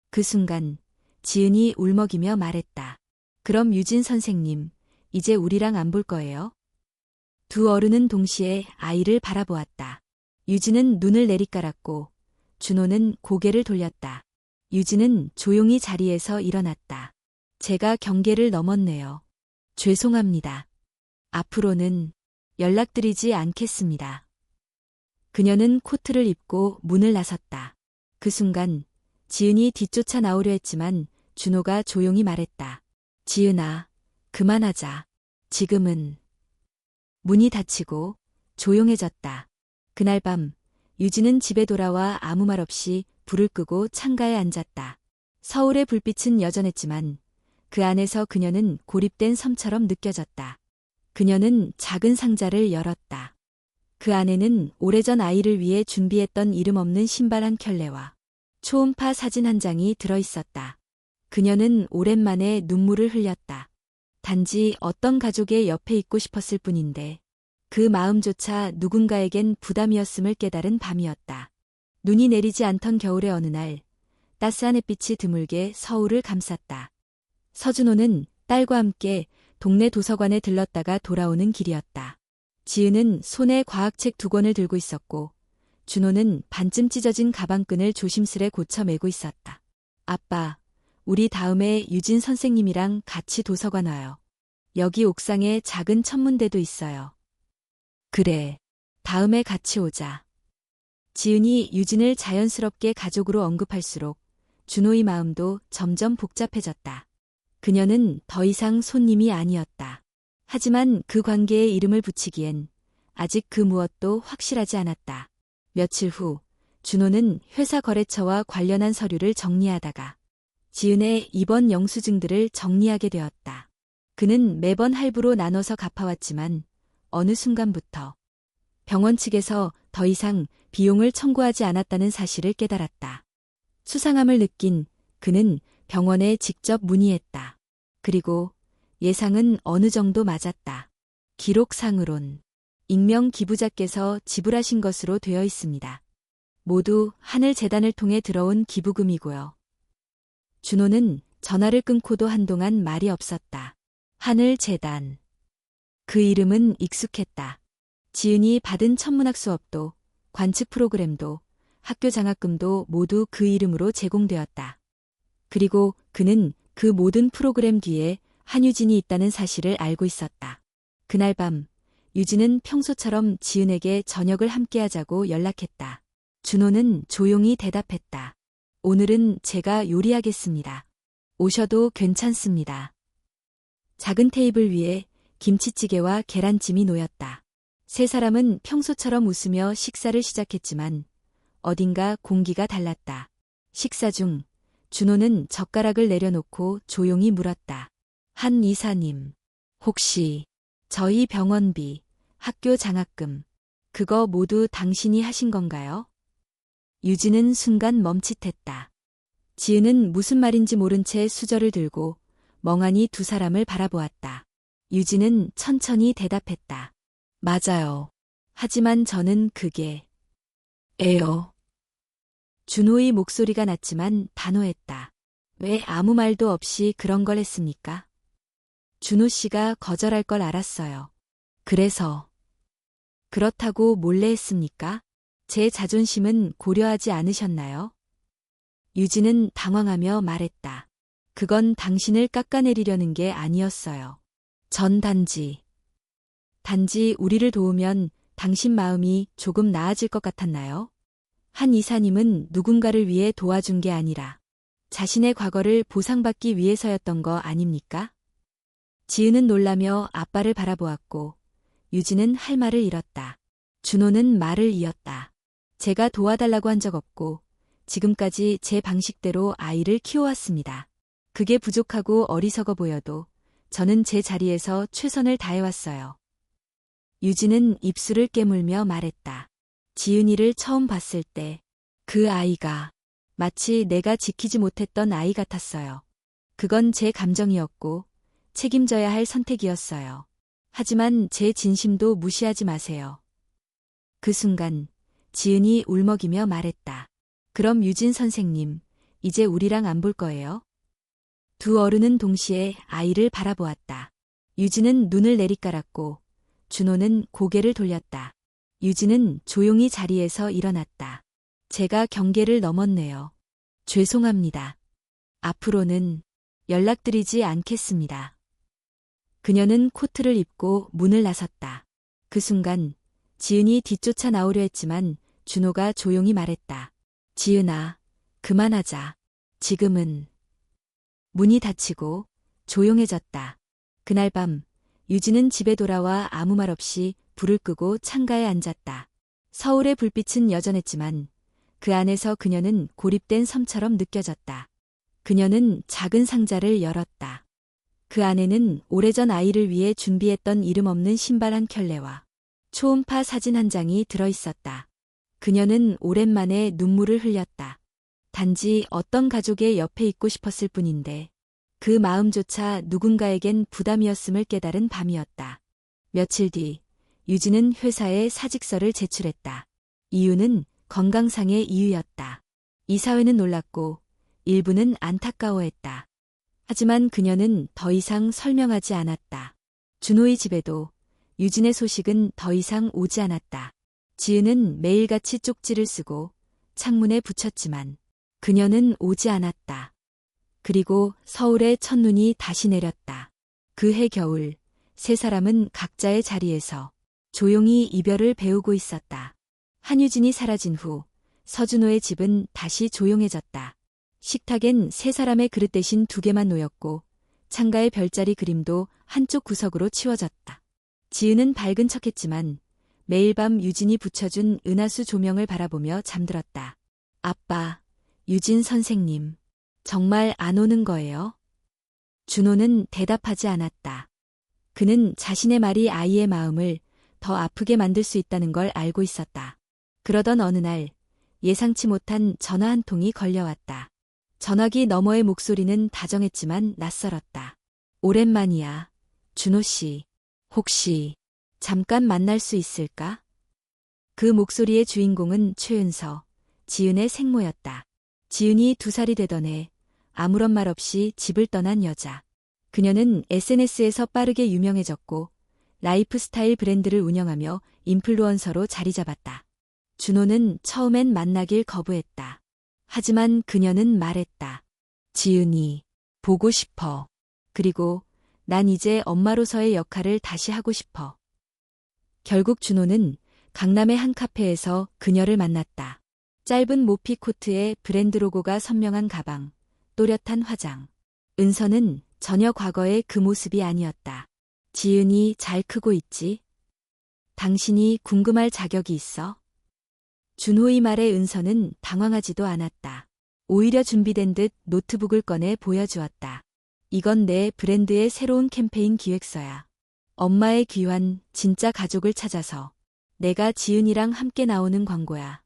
그 순간 지은이 울먹이며 말했다. 그럼 유진 선생님, 이제 우리랑 안 볼 거예요? 두 어른은 동시에 아이를 바라보았다. 유진은 눈을 내리깔았고 준호는 고개를 돌렸다. 유진은 조용히 자리에서 일어났다. 제가 경계를 넘었네요. 죄송합니다. 앞으로는 연락드리지 않겠습니다. 그녀는 코트를 입고 문을 나섰다. 그 순간 지은이 뒤쫓아 나오려 했지만 준호가 조용히 말했다. 지은아, 그만하자. 지금은. 문이 닫히고 조용해졌다. 그날 밤 유진은 집에 돌아와 아무 말 없이 불을 끄고 창가에 앉았다. 서울의 불빛은 여전했지만 그 안에서 그녀는 고립된 섬처럼 느껴졌다. 그녀는 작은 상자를 열었다. 그 안에는 오래전 아이를 위해 준비했던 이름 없는 신발 한 켤레와 초음파 사진 한 장이 들어있었다. 그녀는 오랜만에 눈물을 흘렸다. 단지 어떤 가족의 옆에 있고 싶었을 뿐인데 그 마음조차 누군가에겐 부담이었음을 깨달은 밤이었다. 눈이 내리지 않던 겨울의 어느 날 따스한 햇빛이 드물게 서울을 감쌌다. 서준호는 딸과 함께 동네 도서관에 들렀다가 돌아오는 길이었다. 지은은 손에 과학책 2권을 들고 있었고 준호는 반쯤 찢어진 가방끈을 조심스레 고쳐 매고 있었다. 아빠, 우리 다음에 유진 선생님이랑 같이 도서관 와요. 여기 옥상에 작은 천문대도 있어요. 그래, 다음에 같이 오자. 지은이 유진을 자연스럽게 가족으로 언급할수록 준호의 마음도 점점 복잡해졌다. 그녀는 더 이상 손님이 아니었다. 하지만 그 관계에 이름을 붙이기엔 아직 그 무엇도 확실하지 않았다. 며칠 후 준호는 회사 거래처와 관련한 서류를 정리하다가 지은의 입원 영수증들을 정리하게 되었다. 그는 매번 할부로 나눠서 갚아왔지만 어느 순간부터 병원 측에서 더 이상 비용을 청구하지 않았다는 사실을 깨달았다. 수상함을 느낀 그는 병원에 직접 문의했다. 그리고 예상은 어느 정도 맞았다. 기록상으론 익명 기부자께서 지불하신 것으로 되어 있습니다. 모두 하늘재단을 통해 들어온 기부금이고요. 준호는 전화를 끊고도 한동안 말이 없었다. 하늘재단. 그 이름은 익숙했다. 지은이 받은 천문학 수업도 관측 프로그램도 학교 장학금도 모두 그 이름으로 제공되었다. 그리고 그는 그 모든 프로그램 뒤에 한유진이 있다는 사실을 알고 있었다. 그날 밤 유진은 평소처럼 지은에게 저녁을 함께하자고 연락했다. 준호는 조용히 대답했다. 오늘은 제가 요리하겠습니다. 오셔도 괜찮습니다. 작은 테이블 위에 김치찌개와 계란찜이 놓였다. 세 사람은 평소처럼 웃으며 식사를 시작했지만 어딘가 공기가 달랐다. 식사 중 준호는 젓가락을 내려놓고 조용히 물었다. 한 이사님, 혹시 저희 병원비, 학교 장학금, 그거 모두 당신이 하신 건가요? 유진은 순간 멈칫했다. 지은은 무슨 말인지 모른 채 수저를 들고 멍하니 두 사람을 바라보았다. 유진은 천천히 대답했다. 맞아요. 하지만 저는 그게 에요. 준호의 목소리가 낮지만 단호했다. 왜 아무 말도 없이 그런 걸 했습니까? 준호 씨가 거절할 걸 알았어요. 그래서 그렇다고 몰래 했습니까? 제 자존심은 고려하지 않으셨나요? 유진은 당황하며 말했다. 그건 당신을 깎아내리려는 게 아니었어요. 전 단지 우리를 도우면 당신 마음이 조금 나아질 것 같았나요? 한 이사님은 누군가를 위해 도와준 게 아니라 자신의 과거를 보상받기 위해서였던 거 아닙니까? 지은은 놀라며 아빠를 바라보았고 유진은 할 말을 잃었다. 준호는 말을 이었다. 제가 도와달라고 한 적 없고 지금까지 제 방식대로 아이를 키워왔습니다. 그게 부족하고 어리석어 보여도 저는 제 자리에서 최선을 다해왔어요. 유진은 입술을 깨물며 말했다. 지은이를 처음 봤을 때 그 아이가 마치 내가 지키지 못했던 아이 같았어요. 그건 제 감정이었고 책임져야 할 선택이었어요. 하지만 제 진심도 무시하지 마세요. 그 순간 지은이 울먹이며 말했다. 그럼 유진 선생님, 이제 우리랑 안 볼 거예요? 두 어른은 동시에 아이를 바라보았다. 유진은 눈을 내리깔았고 준호는 고개를 돌렸다. 유진은 조용히 자리에서 일어났다. 제가 경계를 넘었네요. 죄송합니다. 앞으로는 연락드리지 않겠습니다. 그녀는 코트를 입고 문을 나섰다. 그 순간 지은이 뒤쫓아 나오려 했지만 준호가 조용히 말했다. 지은아, 그만하자. 지금은. 문이 닫히고 조용해졌다. 그날 밤 유진은 집에 돌아와 아무 말 없이 불을 끄고 창가에 앉았다. 서울의 불빛은 여전했지만 그 안에서 그녀는 고립된 섬처럼 느껴졌다. 그녀는 작은 상자를 열었다. 그 안에는 오래전 아이를 위해 준비했던 이름 없는 신발 한 켤레와 초음파 사진 한 장이 들어있었다. 그녀는 오랜만에 눈물을 흘렸다. 단지 어떤 가족의 옆에 있고 싶었을 뿐인데 그 마음조차 누군가에겐 부담이었음을 깨달은 밤이었다. 며칠 뒤 유진은 회사에 사직서를 제출했다. 이유는 건강상의 이유였다. 이사회는 놀랐고 일부는 안타까워했다. 하지만 그녀는 더 이상 설명하지 않았다. 준호의 집에도 유진의 소식은 더 이상 오지 않았다. 지은은 매일같이 쪽지를 쓰고 창문에 붙였지만 그녀는 오지 않았다. 그리고 서울의 첫눈이 다시 내렸다. 그해 겨울 세 사람은 각자의 자리에서 조용히 이별을 배우고 있었다. 한유진이 사라진 후 서준호의 집은 다시 조용해졌다. 식탁엔 세 사람의 그릇 대신 2개만 놓였고 창가의 별자리 그림도 한쪽 구석으로 치워졌다. 지은은 밝은 척했지만 매일 밤 유진이 붙여준 은하수 조명을 바라보며 잠들었다. 아빠, 유진 선생님, 정말 안 오는 거예요? 준호는 대답하지 않았다. 그는 자신의 말이 아이의 마음을 더 아프게 만들 수 있다는 걸 알고 있었다. 그러던 어느 날 예상치 못한 전화 한 통이 걸려왔다. 전화기 너머의 목소리는 다정했지만 낯설었다. 오랜만이야, 준호 씨. 혹시 잠깐 만날 수 있을까? 그 목소리의 주인공은 최은서, 지은의 생모였다. 지은이 2살이 되던 해 아무런 말 없이 집을 떠난 여자. 그녀는 SNS에서 빠르게 유명해졌고 라이프스타일 브랜드를 운영하며 인플루언서로 자리 잡았다. 준호는 처음엔 만나길 거부했다. 하지만 그녀는 말했다. 지은이, 보고 싶어. 그리고 난 이제 엄마로서의 역할을 다시 하고 싶어. 결국 준호는 강남의 한 카페에서 그녀를 만났다. 짧은 모피 코트에 브랜드 로고가 선명한 가방, 또렷한 화장. 은서는 전혀 과거의 그 모습이 아니었다. 지은이 잘 크고 있지? 당신이 궁금할 자격이 있어? 준호의 말에 은서는 당황하지도 않았다. 오히려 준비된 듯 노트북을 꺼내 보여주었다. 이건 내 브랜드의 새로운 캠페인 기획서야. 엄마의 귀환, 진짜 가족을 찾아서 내가 지은이랑 함께 나오는 광고야.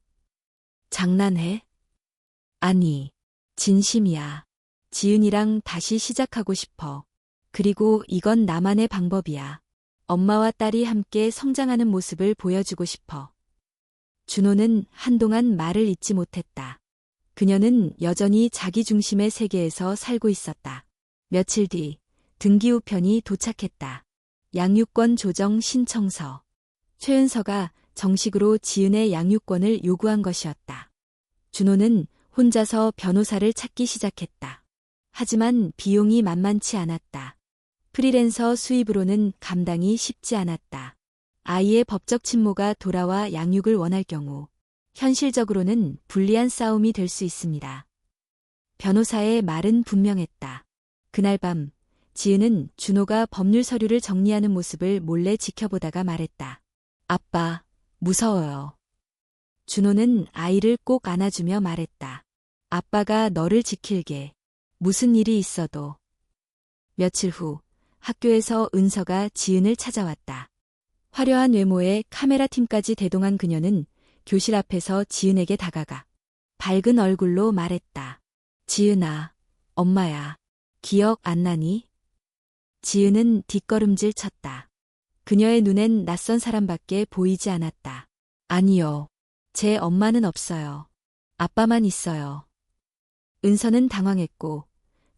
장난해? 아니, 진심이야. 지은이랑 다시 시작하고 싶어. 그리고 이건 나만의 방법이야. 엄마와 딸이 함께 성장하는 모습을 보여주고 싶어. 준호는 한동안 말을 잇지 못했다. 그녀는 여전히 자기 중심의 세계에서 살고 있었다. 며칠 뒤 등기 우편이 도착했다. 양육권 조정 신청서. 최은서가 정식으로 지은의 양육권을 요구한 것이었다. 준호는 혼자서 변호사를 찾기 시작했다. 하지만 비용이 만만치 않았다. 프리랜서 수입으로는 감당이 쉽지 않았다. 아이의 법적 친모가 돌아와 양육을 원할 경우 현실적으로는 불리한 싸움이 될 수 있습니다. 변호사의 말은 분명했다. 그날 밤 지은은 준호가 법률 서류를 정리하는 모습을 몰래 지켜보다가 말했다. 아빠, 무서워요. 준호는 아이를 꼭 안아주며 말했다. 아빠가 너를 지킬게. 무슨 일이 있어도. 며칠 후 학교에서 은서가 지은을 찾아왔다. 화려한 외모에 카메라팀까지 대동한 그녀는 교실 앞에서 지은에게 다가가 밝은 얼굴로 말했다. 지은아, 엄마야. 기억 안 나니? 지은은 뒷걸음질 쳤다. 그녀의 눈엔 낯선 사람밖에 보이지 않았다. 아니요. 제 엄마는 없어요. 아빠만 있어요. 은서는 당황했고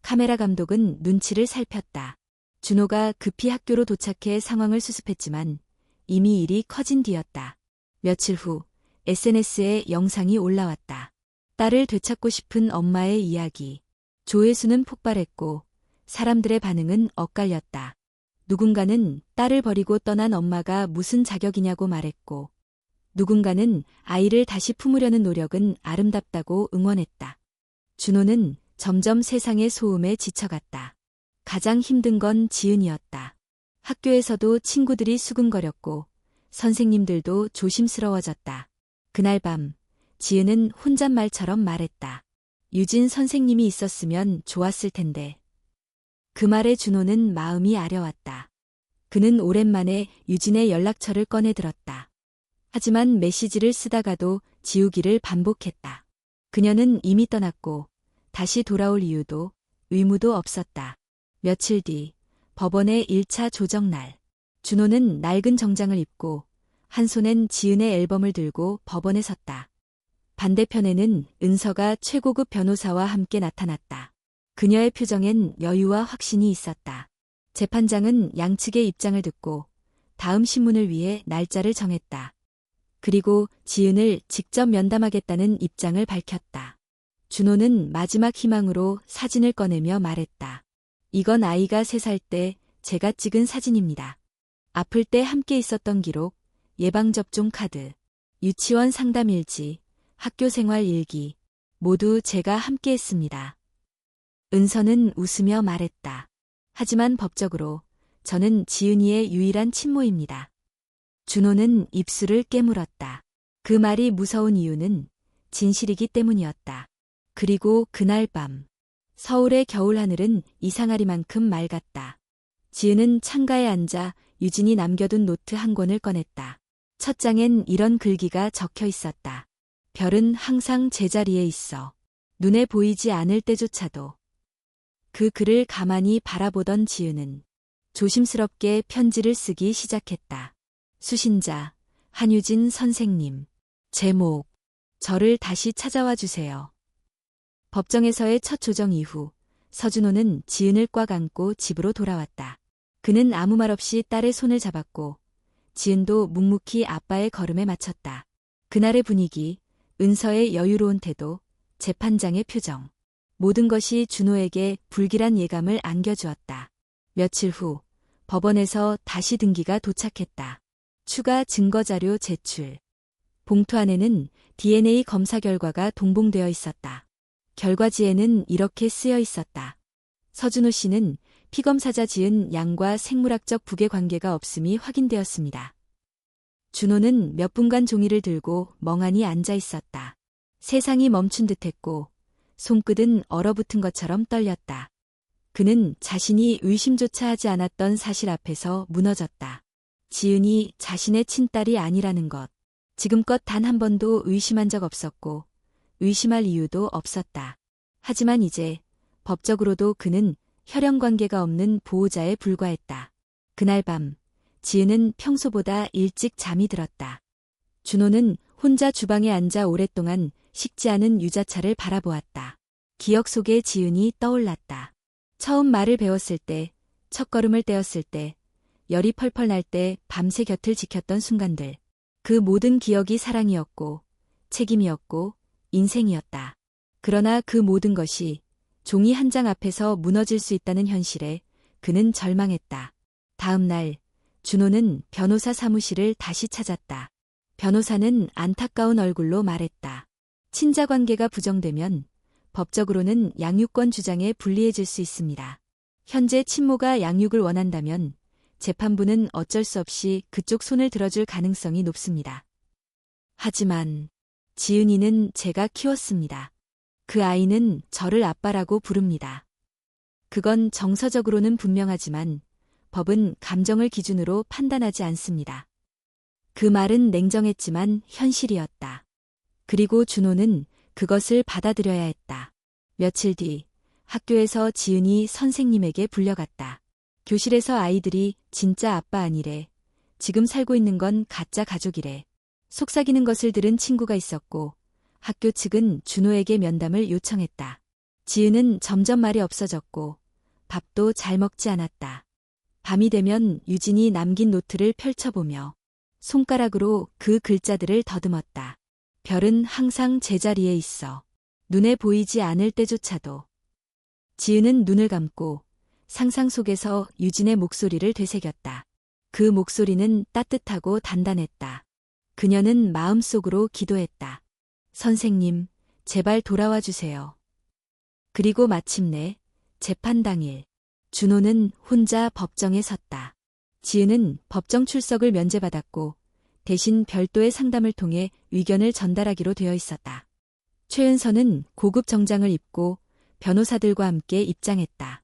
카메라 감독은 눈치를 살폈다. 준호가 급히 학교로 도착해 상황을 수습했지만 이미 일이 커진 뒤였다. 며칠 후 SNS에 영상이 올라왔다. 딸을 되찾고 싶은 엄마의 이야기. 조회수는 폭발했고 사람들의 반응은 엇갈렸다. 누군가는 딸을 버리고 떠난 엄마가 무슨 자격이냐고 말했고 누군가는 아이를 다시 품으려는 노력은 아름답다고 응원했다. 준호는 점점 세상의 소음에 지쳐갔다. 가장 힘든 건 지은이었다. 학교에서도 친구들이 수근거렸고 선생님들도 조심스러워졌다. 그날 밤 지은은 혼잣말처럼 말했다. 유진 선생님이 있었으면 좋았을 텐데. 그 말에 준호는 마음이 아려왔다. 그는 오랜만에 유진의 연락처를 꺼내 들었다. 하지만 메시지를 쓰다가도 지우기를 반복했다. 그녀는 이미 떠났고 다시 돌아올 이유도 의무도 없었다. 며칠 뒤 법원의 1차 조정날. 준호는 낡은 정장을 입고 한 손엔 지은의 앨범을 들고 법원에 섰다. 반대편에는 은서가 최고급 변호사와 함께 나타났다. 그녀의 표정엔 여유와 확신이 있었다. 재판장은 양측의 입장을 듣고 다음 신문을 위해 날짜를 정했다. 그리고 지은을 직접 면담하겠다는 입장을 밝혔다. 준호는 마지막 희망으로 사진을 꺼내며 말했다. 이건 아이가 3살 때 제가 찍은 사진입니다. 아플 때 함께 있었던 기록, 예방접종 카드, 유치원 상담 일지, 학교 생활 일기, 모두 제가 함께 했습니다. 은서는 웃으며 말했다. 하지만 법적으로 저는 지은이의 유일한 친모입니다. 준호는 입술을 깨물었다. 그 말이 무서운 이유는 진실이기 때문이었다. 그리고 그날 밤 서울의 겨울 하늘은 이상하리만큼 맑았다. 지은은 창가에 앉아 유진이 남겨둔 노트 한 권을 꺼냈다. 첫 장엔 이런 글귀가 적혀 있었다. 별은 항상 제자리에 있어. 눈에 보이지 않을 때조차도. 그 글을 가만히 바라보던 지은은 조심스럽게 편지를 쓰기 시작했다. 수신자, 한유진 선생님. 제목, 저를 다시 찾아와 주세요. 법정에서의 첫 조정 이후 서준호는 지은을 꽉 안고 집으로 돌아왔다. 그는 아무 말 없이 딸의 손을 잡았고 지은도 묵묵히 아빠의 걸음에 맞췄다. 그날의 분위기, 은서의 여유로운 태도, 재판장의 표정. 모든 것이 준호에게 불길한 예감을 안겨주었다. 며칠 후 법원에서 다시 등기가 도착했다. 추가 증거자료 제출. 봉투 안에는 DNA 검사 결과가 동봉되어 있었다. 결과지에는 이렇게 쓰여 있었다. 서준호 씨는 피검사자 지은 양과 생물학적 부계 관계가 없음이 확인되었습니다. 준호는 몇 분간 종이를 들고 멍하니 앉아 있었다. 세상이 멈춘 듯했고 손끝은 얼어붙은 것처럼 떨렸다. 그는 자신이 의심조차 하지 않았던 사실 앞에서 무너졌다. 지은이 자신의 친딸이 아니라는 것. 지금껏 단 한 번도 의심한 적 없었고 의심할 이유도 없었다. 하지만 이제 법적으로도 그는 혈연관계가 없는 보호자에 불과했다. 그날 밤 지은은 평소보다 일찍 잠이 들었다. 준호는 혼자 주방에 앉아 오랫동안 식지 않은 유자차를 바라보았다. 기억 속에 지은이 떠올랐다. 처음 말을 배웠을 때, 첫걸음을 떼었을 때, 열이 펄펄 날 때 밤새 곁을 지켰던 순간들. 그 모든 기억이 사랑이었고, 책임이었고, 인생이었다. 그러나 그 모든 것이 종이 한 장 앞에서 무너질 수 있다는 현실에 그는 절망했다. 다음 날, 준호는 변호사 사무실을 다시 찾았다. 변호사는 안타까운 얼굴로 말했다. 친자 관계가 부정되면 법적으로는 양육권 주장에 불리해질 수 있습니다. 현재 친모가 양육을 원한다면 재판부는 어쩔 수 없이 그쪽 손을 들어줄 가능성이 높습니다. 하지만 지은이는 제가 키웠습니다. 그 아이는 저를 아빠라고 부릅니다. 그건 정서적으로는 분명하지만 법은 감정을 기준으로 판단하지 않습니다. 그 말은 냉정했지만 현실이었다. 그리고 준호는 그것을 받아들여야 했다. 며칠 뒤 학교에서 지은이 선생님에게 불려갔다. 교실에서 아이들이 진짜 아빠 아니래. 지금 살고 있는 건 가짜 가족이래. 속삭이는 것을 들은 친구가 있었고 학교 측은 준호에게 면담을 요청했다. 지은은 점점 말이 없어졌고 밥도 잘 먹지 않았다. 밤이 되면 유진이 남긴 노트를 펼쳐보며 손가락으로 그 글자들을 더듬었다. 별은 항상 제자리에 있어. 눈에 보이지 않을 때조차도. 지은은 눈을 감고 상상 속에서 유진의 목소리를 되새겼다. 그 목소리는 따뜻하고 단단했다. 그녀는 마음속으로 기도했다. 선생님, 제발 돌아와 주세요. 그리고 마침내 재판 당일, 준호는 혼자 법정에 섰다. 지은은 법정 출석을 면제받았고 대신 별도의 상담을 통해 의견을 전달하기로 되어 있었다. 최은서는 고급 정장을 입고 변호사들과 함께 입장했다.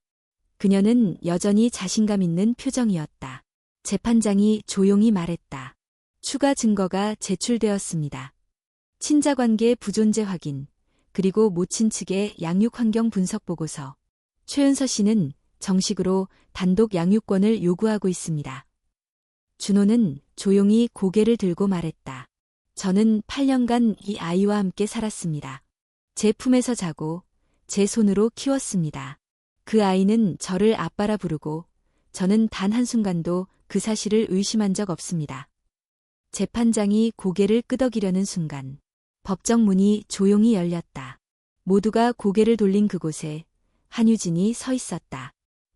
그녀는 여전히 자신감 있는 표정이었다. 재판장이 조용히 말했다. 추가 증거가 제출되었습니다. 친자관계 부존재 확인, 그리고 모친 측의 양육환경 분석 보고서. 최은서 씨는 정식으로 단독 양육권을 요구하고 있습니다. 준호는 조용히 고개를 들고 말했다. 저는 8년간 이 아이와 함께 살았습니다. 제 품에서 자고 제 손으로 키웠습니다. 그 아이는 저를 아빠라 부르고 저는 단 한순간도 그 사실을 의심한 적 없습니다. 재판장이 고개를 끄덕이려는 순간 법정 문이 조용히 열렸다. 모두가 고개를 돌린 그곳에 한유진이 서 있었다.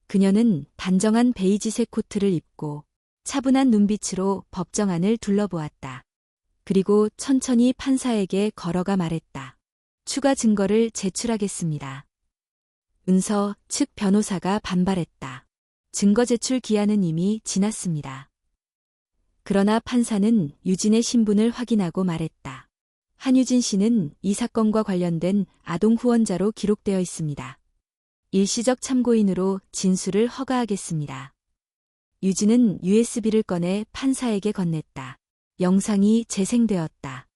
그녀는 단정한 베이지색 코트를 입고 차분한 눈빛으로 법정 안을 둘러보았다. 그리고 천천히 판사에게 걸어가 말했다. 추가 증거를 제출하겠습니다. 은서 측 변호사가 반발했다. 증거 제출 기한은 이미 지났습니다. 그러나 판사는 유진의 신분을 확인하고 말했다. 한유진 씨는 이 사건과 관련된 아동 후원자로 기록되어 있습니다. 일시적 참고인으로 진술을 허가하겠습니다. 유진은 USB를 꺼내 판사에게 건넸다. 영상이 재생되었다.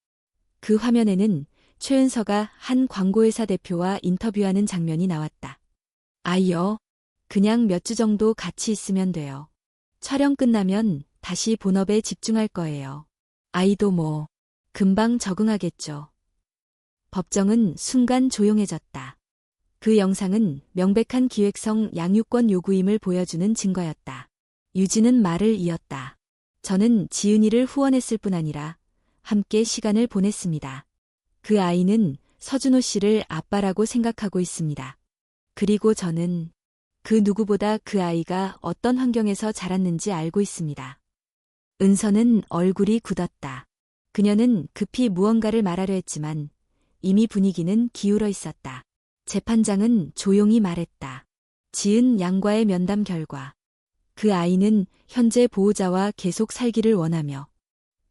그 화면에는 최은서가 한 광고회사 대표와 인터뷰하는 장면이 나왔다. 아이요, 그냥 몇 주 정도 같이 있으면 돼요. 촬영 끝나면 다시 본업에 집중할 거예요. 아이도 뭐 금방 적응하겠죠. 법정은 순간 조용해졌다. 그 영상은 명백한 기획성 양육권 요구임을 보여주는 증거였다. 유진은 말을 이었다. 저는 지은이를 후원했을 뿐 아니라 함께 시간을 보냈습니다. 그 아이는 서준호 씨를 아빠라고 생각하고 있습니다. 그리고 저는 그 누구보다 그 아이가 어떤 환경에서 자랐는지 알고 있습니다. 은서는 얼굴이 굳었다. 그녀는 급히 무언가를 말하려 했지만 이미 분위기는 기울어 있었다. 재판장은 조용히 말했다. 지은 양과의 면담 결과 그 아이는 현재 보호자와 계속 살기를 원하며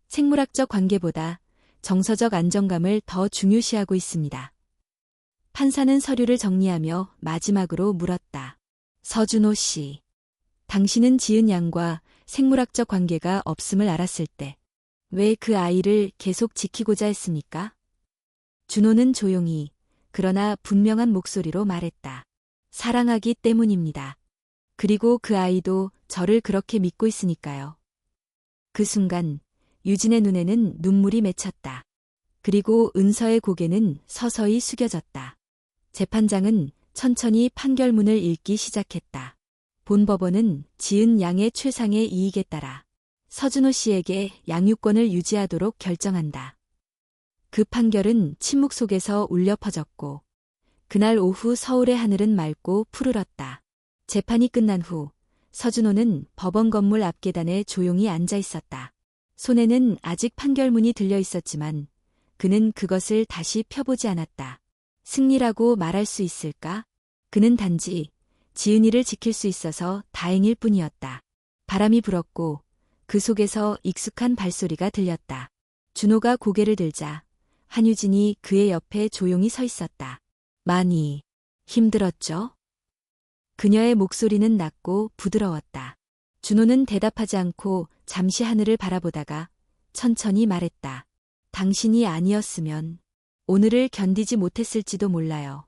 생물학적 관계보다 정서적 안정감을 더 중요시하고 있습니다. 판사는 서류를 정리하며 마지막으로 물었다. 서준호 씨, 당신은 지은 양과 생물학적 관계가 없음을 알았을 때 왜 그 아이를 계속 지키고자 했습니까? 준호는 조용히 그러나 분명한 목소리로 말했다. 사랑하기 때문입니다. 그리고 그 아이도 저를 그렇게 믿고 있으니까요. 그 순간 유진의 눈에는 눈물이 맺혔다. 그리고 은서의 고개는 서서히 숙여졌다. 재판장은 천천히 판결문을 읽기 시작했다. 본 법원은 지은 양의 최상의 이익에 따라 서준호 씨에게 양육권을 유지하도록 결정한다. 그 판결은 침묵 속에서 울려 퍼졌고 그날 오후 서울의 하늘은 맑고 푸르렀다. 재판이 끝난 후 서준호는 법원 건물 앞 계단에 조용히 앉아 있었다. 손에는 아직 판결문이 들려 있었지만 그는 그것을 다시 펴보지 않았다. 승리라고 말할 수 있을까? 그는 단지 지은이를 지킬 수 있어서 다행일 뿐이었다. 바람이 불었고 그 속에서 익숙한 발소리가 들렸다. 준호가 고개를 들자 한유진이 그의 옆에 조용히 서 있었다. 많이 힘들었죠? 그녀의 목소리는 낮고 부드러웠다. 준호는 대답하지 않고 잠시 하늘을 바라보다가 천천히 말했다. 당신이 아니었으면 오늘을 견디지 못했을지도 몰라요.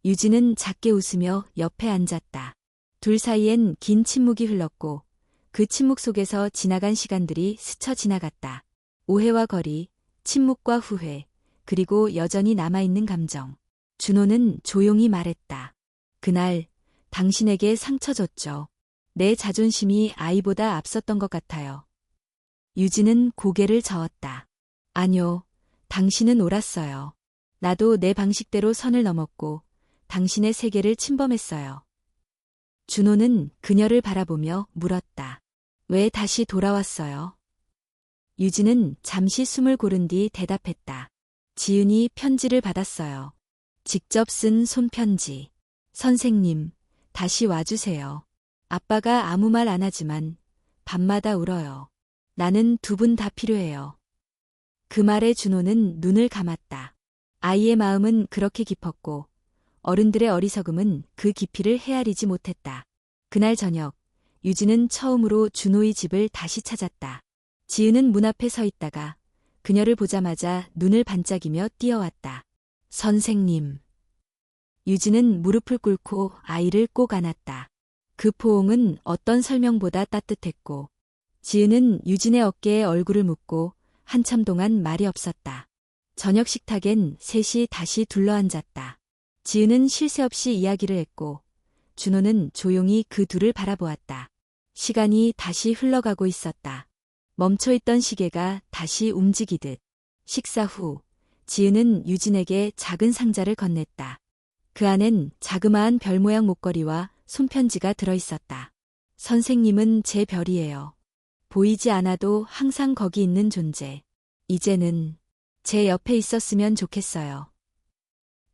유진은 작게 웃으며 옆에 앉았다. 둘 사이엔 긴 침묵이 흘렀고 그 침묵 속에서 지나간 시간들이 스쳐 지나갔다. 오해와 거리, 침묵과 후회, 그리고 여전히 남아있는 감정. 준호는 조용히 말했다. 그날 당신에게 상처 줬죠. 내 자존심이 아이보다 앞섰던 것 같아요. 유진은 고개를 저었다. 아니요, 당신은 옳았어요. 나도 내 방식대로 선을 넘었고 당신의 세계를 침범했어요. 준호는 그녀를 바라보며 물었다. 왜 다시 돌아왔어요? 유진은 잠시 숨을 고른 뒤 대답했다. 지은이 편지를 받았어요. 직접 쓴 손편지. 선생님, 다시 와주세요. 아빠가 아무 말 안 하지만 밤마다 울어요. 나는 두 분 다 필요해요. 그 말에 준호는 눈을 감았다. 아이의 마음은 그렇게 깊었고 어른들의 어리석음은 그 깊이를 헤아리지 못했다. 그날 저녁, 유진은 처음으로 준호의 집을 다시 찾았다. 지은은 문 앞에 서 있다가 그녀를 보자마자 눈을 반짝이며 뛰어왔다. 선생님. 유진은 무릎을 꿇고 아이를 꼭 안았다. 그 포옹은 어떤 설명보다 따뜻했고 지은은 유진의 어깨에 얼굴을 묻고 한참 동안 말이 없었다. 저녁 식탁엔 셋이 다시 둘러앉았다. 지은은 쉴 새 없이 이야기를 했고 준호는 조용히 그 둘을 바라보았다. 시간이 다시 흘러가고 있었다. 멈춰있던 시계가 다시 움직이듯. 식사 후 지은은 유진에게 작은 상자를 건넸다. 그 안엔 자그마한 별 모양 목걸이와 손편지가 들어있었다. 선생님은 제 별이에요. 보이지 않아도 항상 거기 있는 존재. 이제는 제 옆에 있었으면 좋겠어요.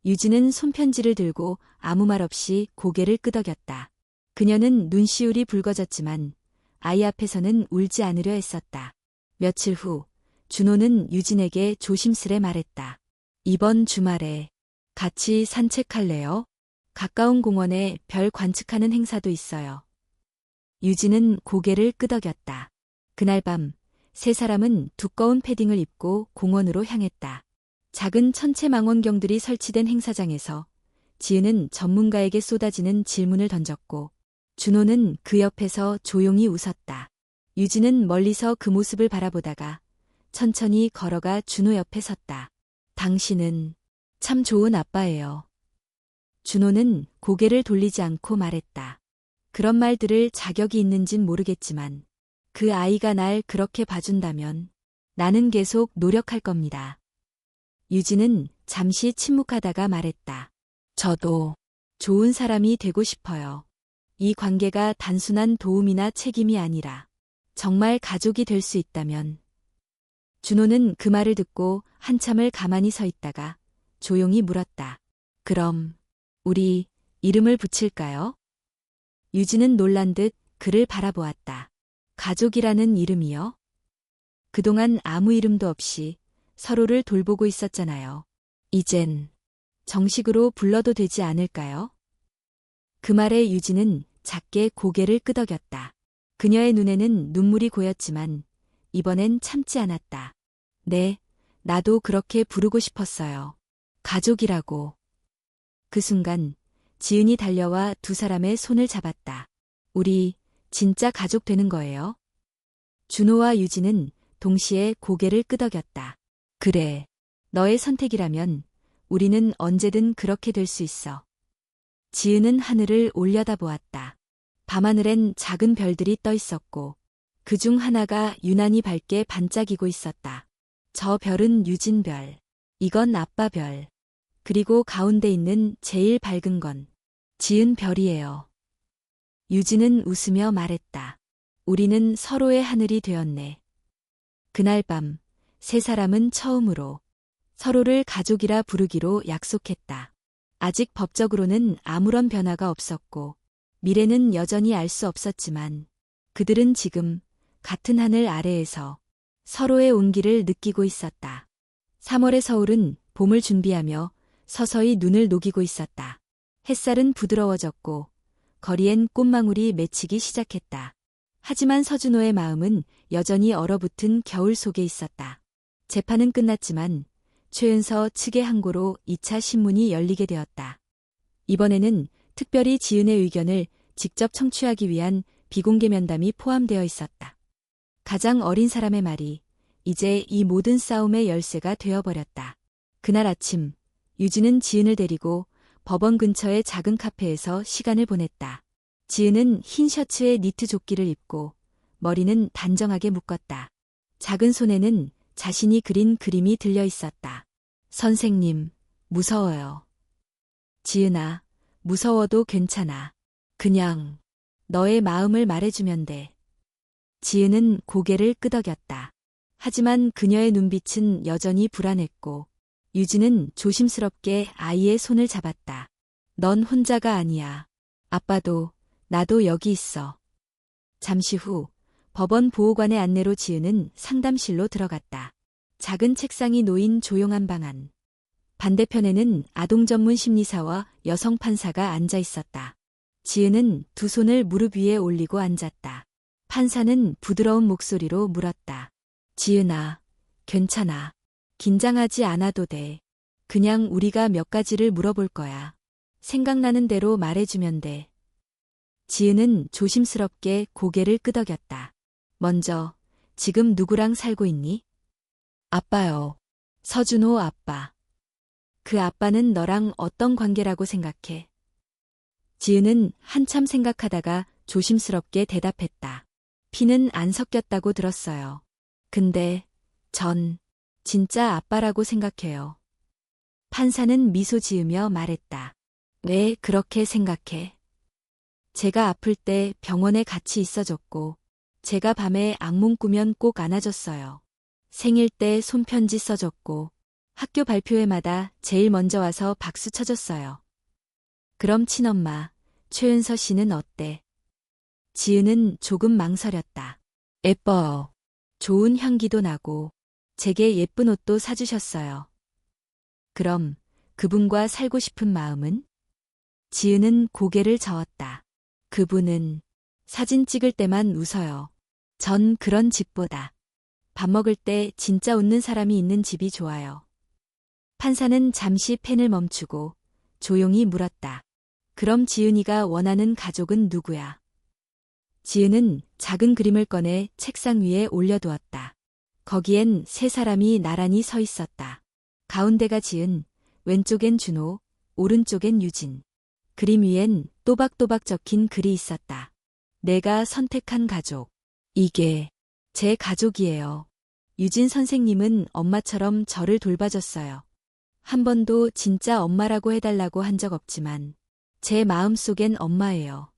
유진은 손편지를 들고 아무 말 없이 고개를 끄덕였다. 그녀는 눈시울이 붉어졌지만 아이 앞에서는 울지 않으려 했었다. 며칠 후 준호는 유진에게 조심스레 말했다. 이번 주말에 같이 산책할래요? 가까운 공원에 별 관측하는 행사도 있어요. 유진은 고개를 끄덕였다. 그날 밤 세 사람은 두꺼운 패딩을 입고 공원으로 향했다. 작은 천체망원경들이 설치된 행사장에서 지은은 전문가에게 쏟아지는 질문을 던졌고 준호는 그 옆에서 조용히 웃었다. 유진은 멀리서 그 모습을 바라보다가 천천히 걸어가 준호 옆에 섰다. 당신은 참 좋은 아빠예요. 준호는 고개를 돌리지 않고 말했다. 그런 말 들을 자격이 있는진 모르겠지만 그 아이가 날 그렇게 봐준다면 나는 계속 노력할 겁니다. 유진은 잠시 침묵하다가 말했다. 저도 좋은 사람이 되고 싶어요. 이 관계가 단순한 도움이나 책임이 아니라 정말 가족이 될 수 있다면. 준호는 그 말을 듣고 한참을 가만히 서 있다가 조용히 물었다. 그럼 우리 이름을 붙일까요? 유진은 놀란 듯 그를 바라보았다. 가족이라는 이름이요? 그동안 아무 이름도 없이 서로를 돌보고 있었잖아요. 이젠 정식으로 불러도 되지 않을까요? 그 말에 유진은 작게 고개를 끄덕였다. 그녀의 눈에는 눈물이 고였지만 이번엔 참지 않았다. 네, 나도 그렇게 부르고 싶었어요. 가족이라고. 그 순간 지은이 달려와 두 사람의 손을 잡았다. 우리 진짜 가족 되는 거예요? 준호와 유진은 동시에 고개를 끄덕였다. 그래, 너의 선택이라면 우리는 언제든 그렇게 될 수 있어. 지은은 하늘을 올려다보았다. 밤하늘엔 작은 별들이 떠 있었고 그중 하나가 유난히 밝게 반짝이고 있었다. 저 별은 유진별, 이건 아빠별, 그리고 가운데 있는 제일 밝은 건 지은별이에요. 유진은 웃으며 말했다. 우리는 서로의 하늘이 되었네. 그날 밤 세 사람은 처음으로 서로를 가족이라 부르기로 약속했다. 아직 법적으로는 아무런 변화가 없었고 미래는 여전히 알 수 없었지만 그들은 지금 같은 하늘 아래에서 서로의 온기를 느끼고 있었다. 3월의 서울은 봄을 준비하며 서서히 눈을 녹이고 있었다. 햇살은 부드러워졌고 거리엔 꽃망울이 맺히기 시작했다. 하지만 서준호의 마음은 여전히 얼어붙은 겨울 속에 있었다. 재판은 끝났지만 최은서 측의 항고로 2차 신문이 열리게 되었다. 이번에는 특별히 지은의 의견을 직접 청취하기 위한 비공개 면담이 포함되어 있었다. 가장 어린 사람의 말이 이제 이 모든 싸움의 열쇠가 되어버렸다. 그날 아침, 유진은 지은을 데리고 법원 근처의 작은 카페에서 시간을 보냈다. 지은은 흰 셔츠에 니트 조끼를 입고 머리는 단정하게 묶었다. 작은 손에는 자신이 그린 그림이 들려 있었다. 선생님, 무서워요. 지은아, 무서워도 괜찮아. 그냥 너의 마음을 말해주면 돼. 지은은 고개를 끄덕였다. 하지만 그녀의 눈빛은 여전히 불안했고 유진은 조심스럽게 아이의 손을 잡았다. 넌 혼자가 아니야. 아빠도 나도 여기 있어. 잠시 후 법원 보호관의 안내로 지은은 상담실로 들어갔다. 작은 책상이 놓인 조용한 방 안. 반대편에는 아동 전문 심리사와 여성 판사가 앉아 있었다. 지은은 두 손을 무릎 위에 올리고 앉았다. 판사는 부드러운 목소리로 물었다. 지은아, 괜찮아. 긴장하지 않아도 돼. 그냥 우리가 몇 가지를 물어볼 거야. 생각나는 대로 말해주면 돼. 지은은 조심스럽게 고개를 끄덕였다. 먼저, 지금 누구랑 살고 있니? 아빠요. 서준호 아빠. 그 아빠는 너랑 어떤 관계라고 생각해? 지은은 한참 생각하다가 조심스럽게 대답했다. 피는 안 섞였다고 들었어요. 근데 전 진짜 아빠라고 생각해요. 판사는 미소 지으며 말했다. 왜 그렇게 생각해? 제가 아플 때 병원에 같이 있어줬고 제가 밤에 악몽 꾸면 꼭 안아줬어요. 생일 때 손편지 써줬고 학교 발표회마다 제일 먼저 와서 박수 쳐줬어요. 그럼 친엄마, 최은서 씨는 어때? 지은은 조금 망설였다. 예뻐요. 좋은 향기도 나고 제게 예쁜 옷도 사주셨어요. 그럼 그분과 살고 싶은 마음은? 지은은 고개를 저었다. 그분은 사진 찍을 때만 웃어요. 전 그런 집보다 밥 먹을 때 진짜 웃는 사람이 있는 집이 좋아요. 판사는 잠시 펜을 멈추고 조용히 물었다. 그럼 지은이가 원하는 가족은 누구야? 지은은 작은 그림을 꺼내 책상 위에 올려두었다. 거기엔 세 사람이 나란히 서 있었다. 가운데가 지은, 왼쪽엔 준호, 오른쪽엔 유진. 그림 위엔 또박또박 적힌 글이 있었다. 내가 선택한 가족. 이게 제 가족이에요. 유진 선생님은 엄마처럼 저를 돌봐줬어요. 한 번도 진짜 엄마라고 해달라고 한 적 없지만 제 마음속엔 엄마예요.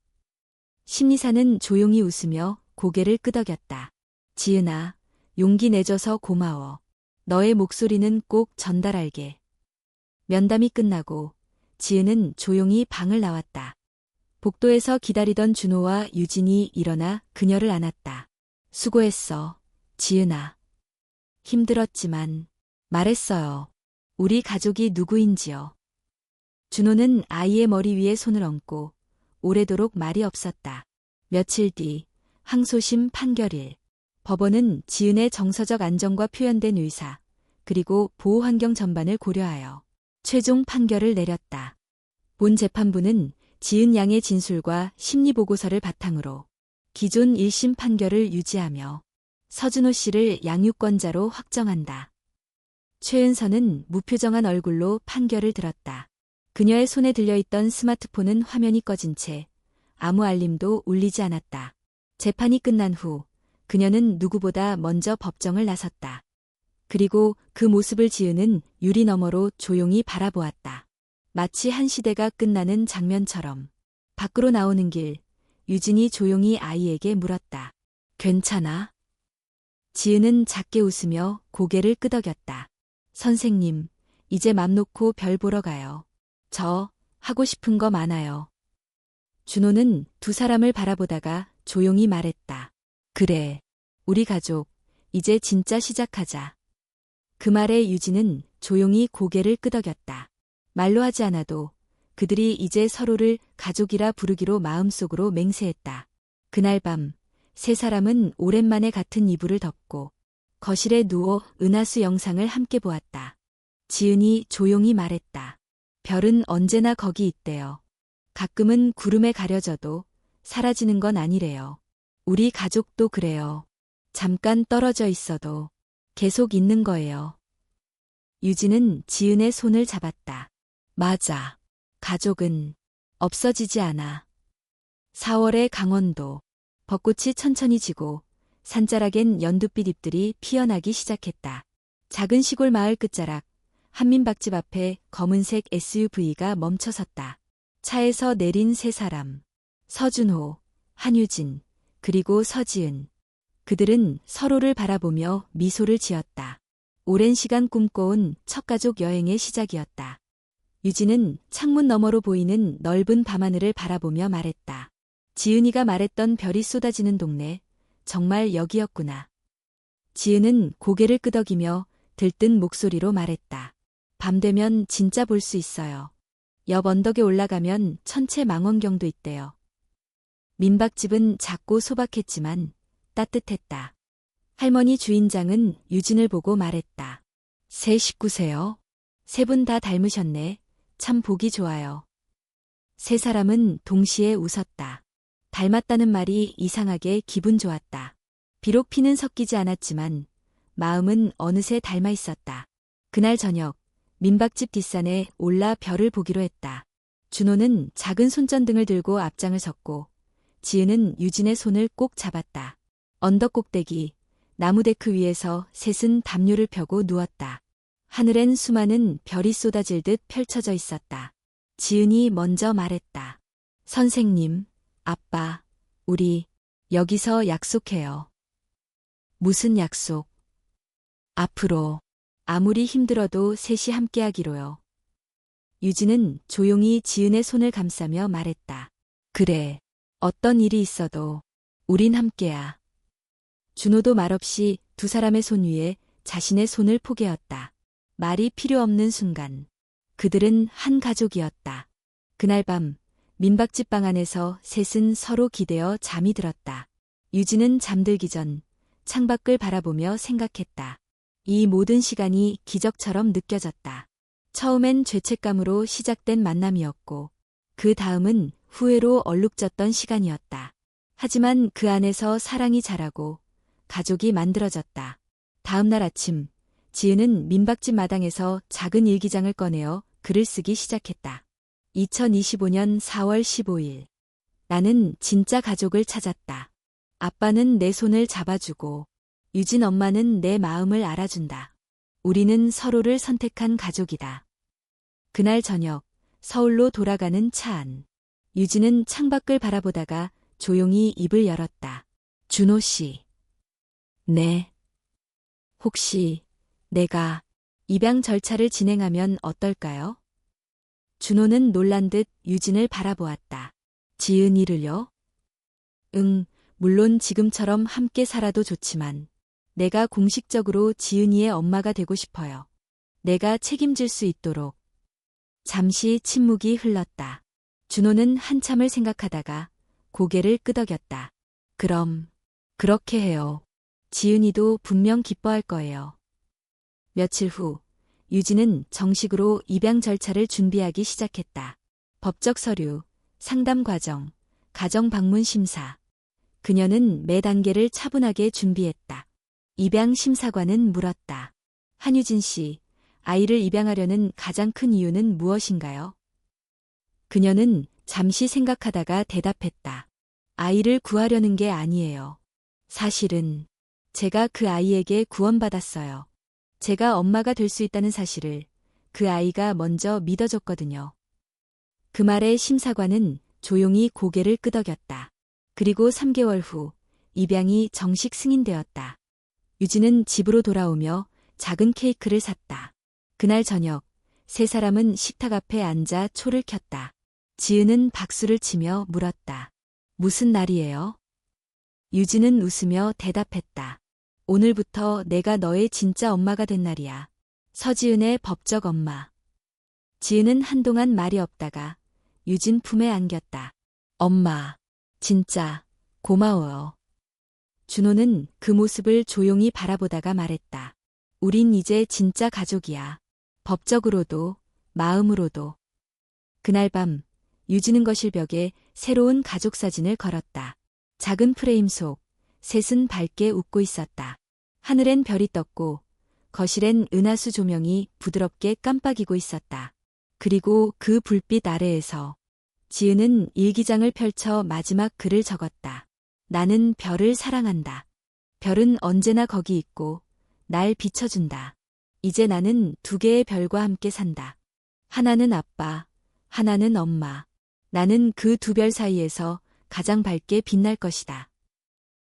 심리사는 조용히 웃으며 고개를 끄덕였다. 지은아, 용기 내줘서 고마워. 너의 목소리는 꼭 전달할게. 면담이 끝나고 지은은 조용히 방을 나왔다. 복도에서 기다리던 준호와 유진이 일어나 그녀를 안았다. 수고했어, 지은아. 힘들었지만 말했어요. 우리 가족이 누구인지요. 준호는 아이의 머리 위에 손을 얹고 오래도록 말이 없었다. 며칠 뒤 항소심 판결일. 법원은 지은의 정서적 안정과 표현된 의사, 그리고 보호환경 전반을 고려하여 최종 판결을 내렸다. 본 재판부는 지은 양의 진술과 심리보고서를 바탕으로 기존 1심 판결을 유지하며 서준호 씨를 양육권자로 확정한다. 최은서는 무표정한 얼굴로 판결을 들었다. 그녀의 손에 들려있던 스마트폰은 화면이 꺼진 채 아무 알림도 울리지 않았다. 재판이 끝난 후 그녀는 누구보다 먼저 법정을 나섰다. 그리고 그 모습을 지은은 유리 너머로 조용히 바라보았다. 마치 한 시대가 끝나는 장면처럼. 밖으로 나오는 길, 유진이 조용히 아이에게 물었다. 괜찮아? 지은은 작게 웃으며 고개를 끄덕였다. 선생님, 이제 맘 놓고 별 보러 가요. 저 하고 싶은 거 많아요. 준호는 두 사람을 바라보다가 조용히 말했다. 그래, 우리 가족, 이제 진짜 시작하자. 그 말에 유진은 조용히 고개를 끄덕였다. 말로 하지 않아도 그들이 이제 서로를 가족이라 부르기로 마음속으로 맹세했다. 그날 밤, 세 사람은 오랜만에 같은 이불을 덮고 거실에 누워 은하수 영상을 함께 보았다. 지은이 조용히 말했다. 별은 언제나 거기 있대요. 가끔은 구름에 가려져도 사라지는 건 아니래요. 우리 가족도 그래요. 잠깐 떨어져 있어도 계속 있는 거예요. 유진은 지은의 손을 잡았다. 맞아. 가족은 없어지지 않아. 4월의 강원도. 벚꽃이 천천히 지고 산자락엔 연두빛 잎들이 피어나기 시작했다. 작은 시골 마을 끝자락, 한민박집 앞에 검은색 SUV가 멈춰섰다. 차에서 내린 세 사람. 서준호, 한유진, 그리고 서지은. 그들은 서로를 바라보며 미소를 지었다. 오랜 시간 꿈꿔온 첫 가족 여행의 시작이었다. 유진은 창문 너머로 보이는 넓은 밤하늘을 바라보며 말했다. 지은이가 말했던 별이 쏟아지는 동네, 정말 여기였구나. 지은은 고개를 끄덕이며 들뜬 목소리로 말했다. 밤 되면 진짜 볼 수 있어요. 옆 언덕에 올라가면 천체 망원경도 있대요. 민박집은 작고 소박했지만 따뜻했다. 할머니 주인장은 유진을 보고 말했다. 새 식구세요? 세 분 다 닮으셨네. 참 보기 좋아요. 세 사람은 동시에 웃었다. 닮았다는 말이 이상하게 기분 좋았다. 비록 피는 섞이지 않았지만 마음은 어느새 닮아 있었다. 그날 저녁, 민박집 뒷산에 올라 별을 보기로 했다. 준호는 작은 손전등을 들고 앞장을 섰고 지은은 유진의 손을 꼭 잡았다. 언덕 꼭대기, 나무 데크 위에서 셋은 담요를 펴고 누웠다. 하늘엔 수많은 별이 쏟아질 듯 펼쳐져 있었다. 지은이 먼저 말했다. 선생님, 아빠, 우리 여기서 약속해요. 무슨 약속? 앞으로 아무리 힘들어도 셋이 함께하기로요. 유진은 조용히 지은의 손을 감싸며 말했다. 그래, 어떤 일이 있어도 우린 함께야. 준호도 말없이 두 사람의 손 위에 자신의 손을 포개었다. 말이 필요 없는 순간, 그들은 한 가족이었다. 그날 밤, 민박집 방 안에서 셋은 서로 기대어 잠이 들었다. 유진은 잠들기 전 창밖을 바라보며 생각했다. 이 모든 시간이 기적처럼 느껴졌다. 처음엔 죄책감으로 시작된 만남이었고, 그 다음은 후회로 얼룩졌던 시간이었다. 하지만 그 안에서 사랑이 자라고 가족이 만들어졌다. 다음 날 아침, 지은은 민박집 마당에서 작은 일기장을 꺼내어 글을 쓰기 시작했다. 2025년 4월 15일. 나는 진짜 가족을 찾았다. 아빠는 내 손을 잡아주고, 유진 엄마는 내 마음을 알아준다. 우리는 서로를 선택한 가족이다. 그날 저녁, 서울로 돌아가는 차 안. 유진은 창밖을 바라보다가 조용히 입을 열었다. 준호 씨. 네. 혹시 내가 입양 절차를 진행하면 어떨까요? 준호는 놀란 듯 유진을 바라보았다. 지은이를요? 응, 물론 지금처럼 함께 살아도 좋지만 내가 공식적으로 지은이의 엄마가 되고 싶어요. 내가 책임질 수 있도록. 잠시 침묵이 흘렀다. 준호는 한참을 생각하다가 고개를 끄덕였다. 그럼 그렇게 해요. 지은이도 분명 기뻐할 거예요. 며칠 후 유진은 정식으로 입양 절차를 준비하기 시작했다. 법적 서류, 상담 과정, 가정 방문 심사. 그녀는 매 단계를 차분하게 준비했다. 입양 심사관은 물었다. 한유진 씨, 아이를 입양하려는 가장 큰 이유는 무엇인가요? 그녀는 잠시 생각하다가 대답했다. 아이를 구하려는 게 아니에요. 사실은 제가 그 아이에게 구원받았어요. 제가 엄마가 될 수 있다는 사실을 그 아이가 먼저 믿어줬거든요. 그 말에 심사관은 조용히 고개를 끄덕였다. 그리고 3개월 후 입양이 정식 승인되었다. 유진은 집으로 돌아오며 작은 케이크를 샀다. 그날 저녁 세 사람은 식탁 앞에 앉아 초를 켰다. 지은은 박수를 치며 물었다. 무슨 날이에요? 유진은 웃으며 대답했다. 오늘부터 내가 너의 진짜 엄마가 된 날이야. 서지은의 법적 엄마. 지은은 한동안 말이 없다가 유진 품에 안겼다. 엄마, 진짜 고마워요. 준호는 그 모습을 조용히 바라보다가 말했다. 우린 이제 진짜 가족이야. 법적으로도 마음으로도. 그날 밤 유진은 거실벽에 새로운 가족 사진을 걸었다. 작은 프레임 속 셋은 밝게 웃고 있었다. 하늘엔 별이 떴고 거실엔 은하수 조명이 부드럽게 깜빡이고 있었다. 그리고 그 불빛 아래에서 지은은 일기장을 펼쳐 마지막 글을 적었다. 나는 별을 사랑한다. 별은 언제나 거기 있고 날 비춰준다. 이제 나는 두 개의 별과 함께 산다. 하나는 아빠, 하나는 엄마. 나는 그 두 별 사이에서 가장 밝게 빛날 것이다.